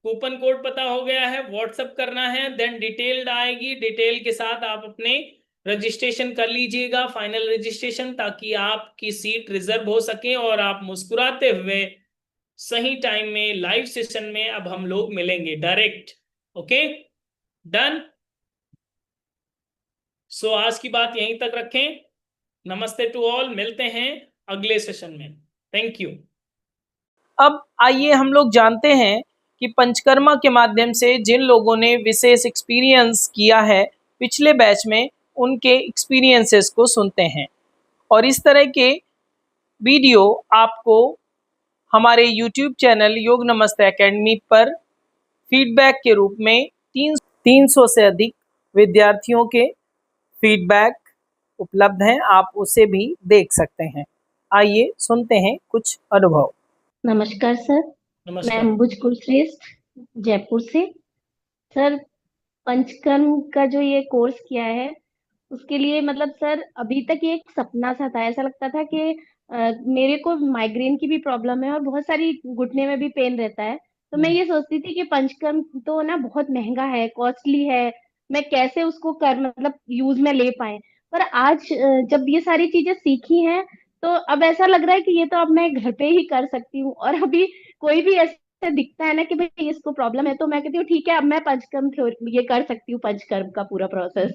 कूपन कोड पता हो गया है, व्हाट्सएप करना है, देन डिटेल्ड आएगी, डिटेल के साथ आप अपने रजिस्ट्रेशन कर लीजिएगा, फाइनल रजिस्ट्रेशन, ताकि आपकी सीट रिजर्व हो सके और आप मुस्कुराते हुए सही टाइम में लाइव सेशन में अब हम लोग मिलेंगे डायरेक्ट। Okay, done. सो आज की बात यहीं तक रखें। नमस्ते टू ऑल, मिलते हैं अगले सेशन में। Thank you. अब आइए हम लोग जानते हैं कि पंचकर्मा के माध्यम से जिन लोगों ने विशेष एक्सपीरियंस किया है पिछले बैच में, उनके एक्सपीरियंसेस को सुनते हैं। और इस तरह के वीडियो आपको हमारे यूट्यूब चैनल योग नमस्ते एकेडमी पर फीडबैक के रूप में 300 से अधिक विद्यार्थियों के फीडबैक उपलब्ध हैं, आप उसे भी देख सकते हैं। आइए सुनते हैं कुछ अनुभव। नमस्कार सर, मैं नमस्कार। अंबुज कुलश्रेष्ठ जयपुर से। सर, पंचकर्म का जो ये कोर्स किया है उसके लिए मतलब सर अभी तक ये एक सपना सा था। ऐसा लगता था कि मेरे को माइग्रेन की भी प्रॉब्लम है और बहुत सारी घुटने में भी पेन रहता है। तो मैं ये सोचती थी कि पंचकर्म तो ना बहुत महंगा है, कॉस्टली है, मैं कैसे उसको कर मतलब यूज में ले पाए। पर आज जब ये सारी चीजें सीखी हैं तो अब ऐसा लग रहा है कि ये तो अब मैं घर पे ही कर सकती हूँ। और अभी कोई भी ऐसे दिखता है ना कि भाई इसको प्रॉब्लम है, तो मैं कहती हूँ ठीक है, अब मैं पंचकर्म ये कर सकती हूँ, पंचकर्म का पूरा प्रोसेस।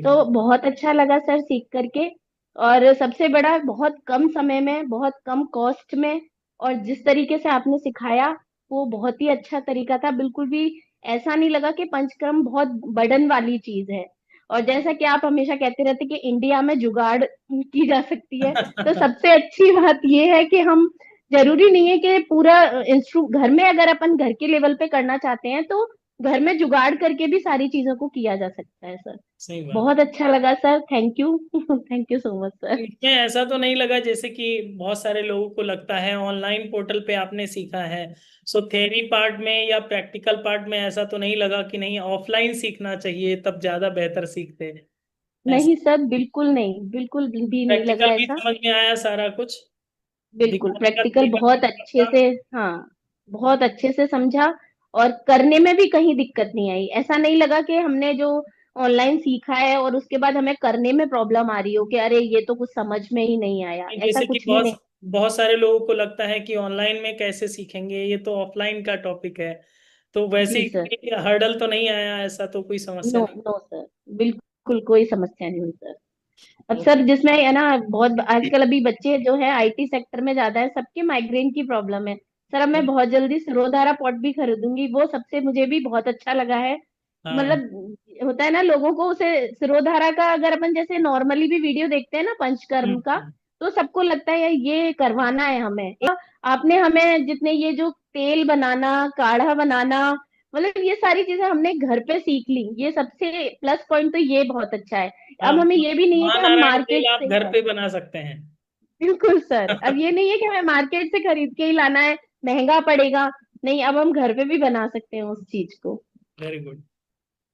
तो बहुत अच्छा लगा सर सीख करके। और सबसे बड़ा, बहुत कम समय में, बहुत कम कॉस्ट में, और जिस तरीके से आपने सिखाया वो बहुत ही अच्छा तरीका था। बिल्कुल भी ऐसा नहीं लगा कि पंचकर्म बहुत बर्डन वाली चीज है। और जैसा कि आप हमेशा कहते रहते कि इंडिया में जुगाड़ की जा सकती है, तो सबसे अच्छी बात ये है कि हम, जरूरी नहीं है कि पूरा इंस्ट्रू घर में, अगर अपन घर के लेवल पे करना चाहते हैं तो घर में जुगाड़ करके भी सारी चीजों को किया जा सकता है सर। सही बात। बहुत अच्छा लगा sir, thank you. Thank you so much sir. इसमें ऐसा तो नहीं लगा जैसे कि बहुत सारे लोगों को लगता है ऑनलाइन पोर्टल पे आपने सीखा है, सो थ्योरी पार्ट में या प्रैक्टिकल पार्ट में ऐसा तो नहीं लगा कि नहीं ऑफलाइन सीखना चाहिए तब ज्यादा बेहतर सीखते हैं? ऐसा नहीं सर, बिल्कुल नहीं, बिल्कुल भी नहीं प्रैक्टिकल लगा भी ऐसा। समझ में आया सारा कुछ, बिल्कुल दिखाने का प्रैक्टिकल तरीका बहुत भी अच्छे था। से, हाँ, बहुत अच्छे से समझा। और करने में भी कहीं दिक्कत नहीं आई। ऐसा नहीं लगा कि हमने जो ऑनलाइन सीखा है और उसके बाद हमें करने में प्रॉब्लम आ रही हो कि अरे ये तो कुछ समझ में ही नहीं आया, ऐसा जैसे कि कुछ भी नहीं। बहुत बहुत सारे लोगों को लगता है कि ऑनलाइन में कैसे सीखेंगे, ये तो ऑफलाइन का टॉपिक है, तो वैसे जी ही सर। कोई हर्डल तो नहीं आया, ऐसा तो कोई समस्या नो नहीं? नो सर, बिल्कुल कोई समस्या नहीं हुई सर। अब सर जिसमें है ना, बहुत आजकल अभी बच्चे जो है आईटी सेक्टर में ज्यादा है, सबके माइग्रेन की प्रॉब्लम है। सर अब मैं बहुत जल्दी सिरोधारा पॉट भी खरीदूंगी, वो सबसे मुझे भी बहुत अच्छा लगा है। हाँ। मतलब होता है ना लोगों को उसे सिरोधारा का, अगर अपन जैसे नॉर्मली भी वीडियो देखते हैं ना पंचकर्म का, हम्म। तो सबको लगता है यार ये करवाना है हमें। आपने हमें जितने ये जो तेल बनाना, काढ़ा बनाना, मतलब ये सारी चीजें हमने घर पे सीख ली। ये सबसे प्लस पॉइंट तो ये बहुत अच्छा है। हाँ, अब हमें ये भी नहीं है कि हम महानारायण तेल मार्केट आप से घर पे बना सकते हैं। बिल्कुल सर, अब ये नहीं है कि हमें मार्केट से खरीद के ही लाना है, महंगा पड़ेगा। नहीं, अब हम घर पे भी बना सकते हैं उस चीज को। Very good.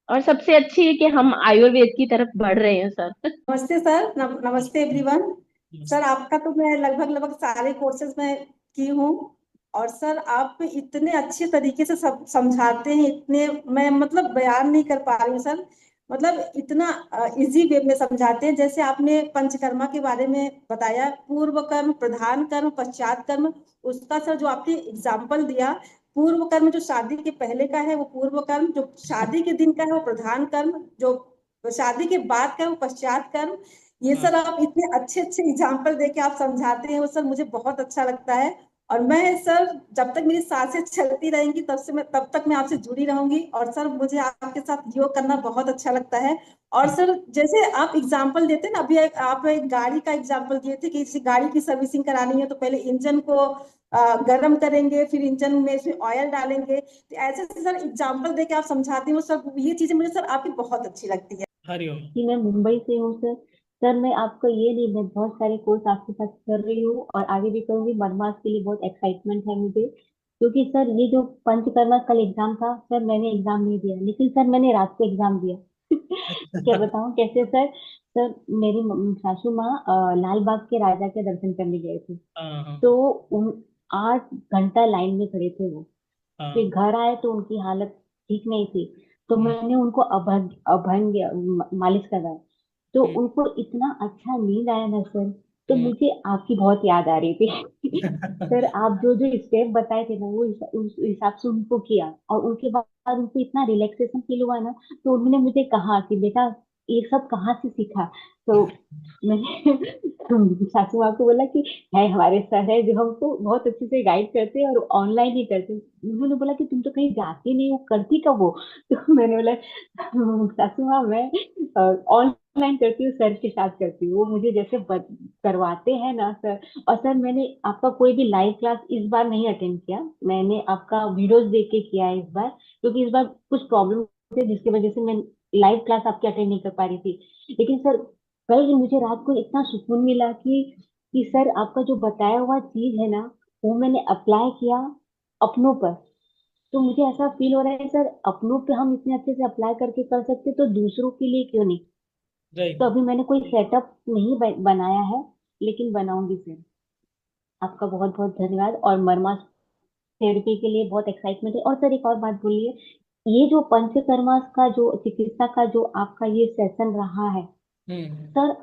और सबसे अच्छी है कि हम आयुर्वेद की तरफ बढ़ रहे हैं सर। नमस्ते सर, नमस्ते एवरीवन। सर आपका तो मैं लगभग लगभग सारे कोर्सेज में की हूँ। और सर आप इतने अच्छे तरीके से सब समझाते हैं, इतने मैं मतलब बयान नहीं कर पा रही हूँ सर। मतलब इतना इजी वे में समझाते हैं। जैसे आपने पंचकर्मा के बारे में बताया, पूर्व कर्म, प्रधान कर्म, पश्चात कर्म, उसका सर जो आपने एग्जाम्पल दिया, पूर्व कर्म जो शादी के पहले का है वो पूर्व कर्म, जो शादी के दिन का है वो प्रधान कर्म, जो शादी के बाद का वो पश्चात कर्म। ये हाँ, सर आप इतने अच्छे अच्छे एग्जाम्पल देके आप समझाते हैं, वो सर मुझे बहुत अच्छा लगता है। और मैं सर जब तक मेरी सांसें चलती रहेंगी तब तक मैं आपसे जुड़ी रहूंगी। और सर मुझे आपके साथ योग करना बहुत अच्छा लगता है। और सर जैसे आप एग्जाम्पल देते हैं ना, अभी आप एक गाड़ी का एग्जाम्पल दिए थे कि किसी गाड़ी की सर्विसिंग करानी है तो पहले इंजन को गर्म करेंगे, फिर इंजन में से ऑयल डालेंगे। तो ऐसे ऐसे सर एग्जाम्पल देके आप समझाते हैं, वो सब ये चीजें मुझे सर आपकी बहुत अच्छी लगती है। हरिओम। कि मैं मुंबई से हूँ सर। सर मैं आपका ये नहीं, मैं बहुत सारे कोर्स आपके साथ कर रही हूँ और आगे भी करूंगी। मरमास के लिए बहुत एक्साइटमेंट है मुझे, क्योंकि सर ये जो पंचकर्मा कल एग्जाम था सर, मैंने एग्जाम नहीं दिया, लेकिन सर मैंने रात को एग्जाम दिया। क्या बताऊँ कैसे सर। सर मेरी सासू माँ लाल बाग के राजा के दर्शन करने गए थे। हाँ हाँ तो उन 8 घंटा लाइन में खड़े थे वो। फिर हाँ। घर आए तो उनकी हालत ठीक नहीं थी। तो हम्म, मैंने उनको अभंग अभंग मालिश करवाया। तो हम्म, उनको इतना अच्छा नींद आया ना सर। तो हम्म। मुझे आपकी बहुत याद आ रही थी। सर आप जो जो स्टेप बताए थे ना, वो उस हिसाब से उनको किया, और उनके बाद उनको इतना रिलैक्सेशन फील हुआ ना। तो उन्होंने मुझे कहा कि बेटा ये सब कहाँ से सीखा। तो मैंने सासू माँ को बोला कि है हमारे सर है जो हमको बहुत अच्छे से गाइड करते हैं और ऑनलाइन ही करते हैं। उन्होंने बोला कि तुम तो कहीं जाती नहीं, वो करती कब हो। तो मैंने बोला सासू माँ मैं ऑनलाइन करती हूँ, सर के साथ करती हूँ, वो मुझे जैसे करवाते हैं ना सर। और सर मैंने आपका कोई भी लाइव क्लास इस बार नहीं अटेंड किया, मैंने आपका वीडियोस देख के किया है इस बार, क्योंकि इस बार कुछ प्रॉब्लम थे जिसकी वजह से मैं लाइव क्लास आपकी अटेंड नहीं कर पा रही थी। लेकिन सर कल मुझे रात को इतना सुकून मिला कि सर आपका जो बताया हुआ चीज है ना, वो मैंने अप्लाई किया अपनों पर। तो मुझे ऐसा फील हो रहा है सर, अपनों पे हम इतने अच्छे से अप्लाई करके कर सकते, तो दूसरों के लिए क्यों नहीं। तो राइट। अभी मैंने कोई सेटअप नहीं बनाया है, लेकिन बनाऊंगी सर। आपका बहुत बहुत धन्यवाद। और मरमा थेरेपी के लिए बहुत एक्साइटमेंट है। और सर एक और बात बोलिए, ये जो पंचकर्मा का जो चिकित्सा का जो आपका ये सेशन रहा है हम्म। सर,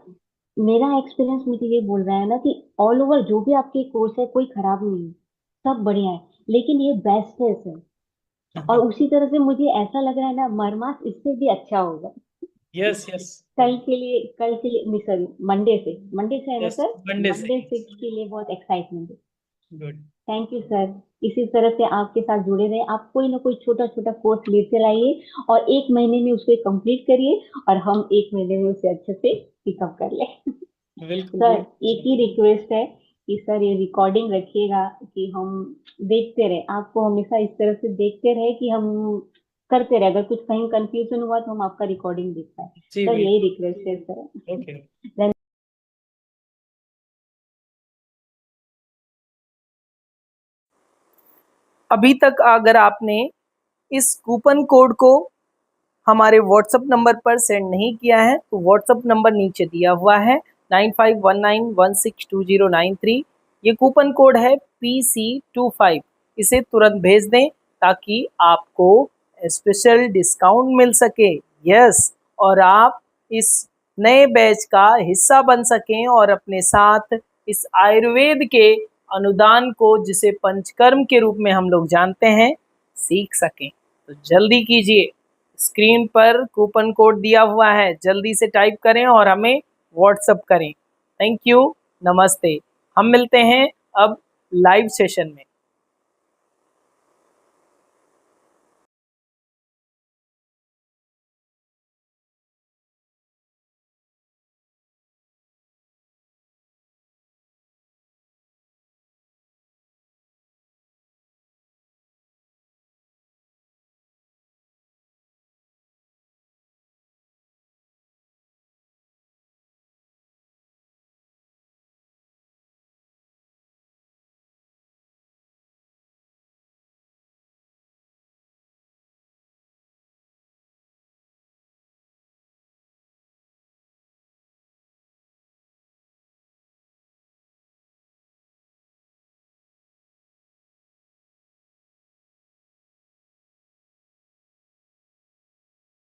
मेरा एक्सपीरियंस मुझे ये बोल रहा है ना कि ऑल ओवर जो भी आपके कोर्स है कोई खराब नहीं है, सब बढ़िया है, लेकिन ये बेस्ट है सर। और उसी तरह से मुझे ऐसा लग रहा है ना, मरमास इससे भी अच्छा होगा। Yes yes. कल के लिए नहीं सॉरी, मंडे से है ना यस, सर। मंडे से। मंडे 6 के लिए बहुत एक्साइटमेंट है। गुड। Thank you sir. इसी तरह से आपके साथ जुड़े रहे, आप कोई ना कोई छोटा छोटा कोर्स लेते रहिए और 1 महीने में उसको कंप्लीट करिए, और हम 1 महीने में उसे अच्छे से पिकअप कर ले। बिल्कुल सर एक ही बिल्कुल। रिक्वेस्ट है कि सर ये रिकॉर्डिंग रखिएगा, कि हम देखते रहे, आपको हमेशा इस तरह से देखते रहे कि हम करते रहे, अगर कुछ कहीं कंफ्यूजन हुआ तो हम आपका रिकॉर्डिंग देख पाए। जी सर यही बिल्कुल। रिक्वेस्ट है सर। ओके। अभी तक अगर आपने इस कूपन कोड को हमारे व्हाट्सएप नंबर पर सेंड नहीं किया है तो व्हाट्सएप नंबर नीचे दिया हुआ है 9519162093। ये कूपन कोड है PC25। इसे तुरंत भेज दें ताकि आपको स्पेशल डिस्काउंट मिल सके। यस, और आप इस नए बैच का हिस्सा बन सकें और अपने साथ इस आयुर्वेद के अनुदान को, जिसे पंचकर्म के रूप में हम लोग जानते हैं, सीख सकें। तो जल्दी कीजिए, स्क्रीन पर कूपन कोड दिया हुआ है, जल्दी से टाइप करें और हमें व्हाट्सएप करें। Thank you. नमस्ते। हम मिलते हैं अब लाइव सेशन में।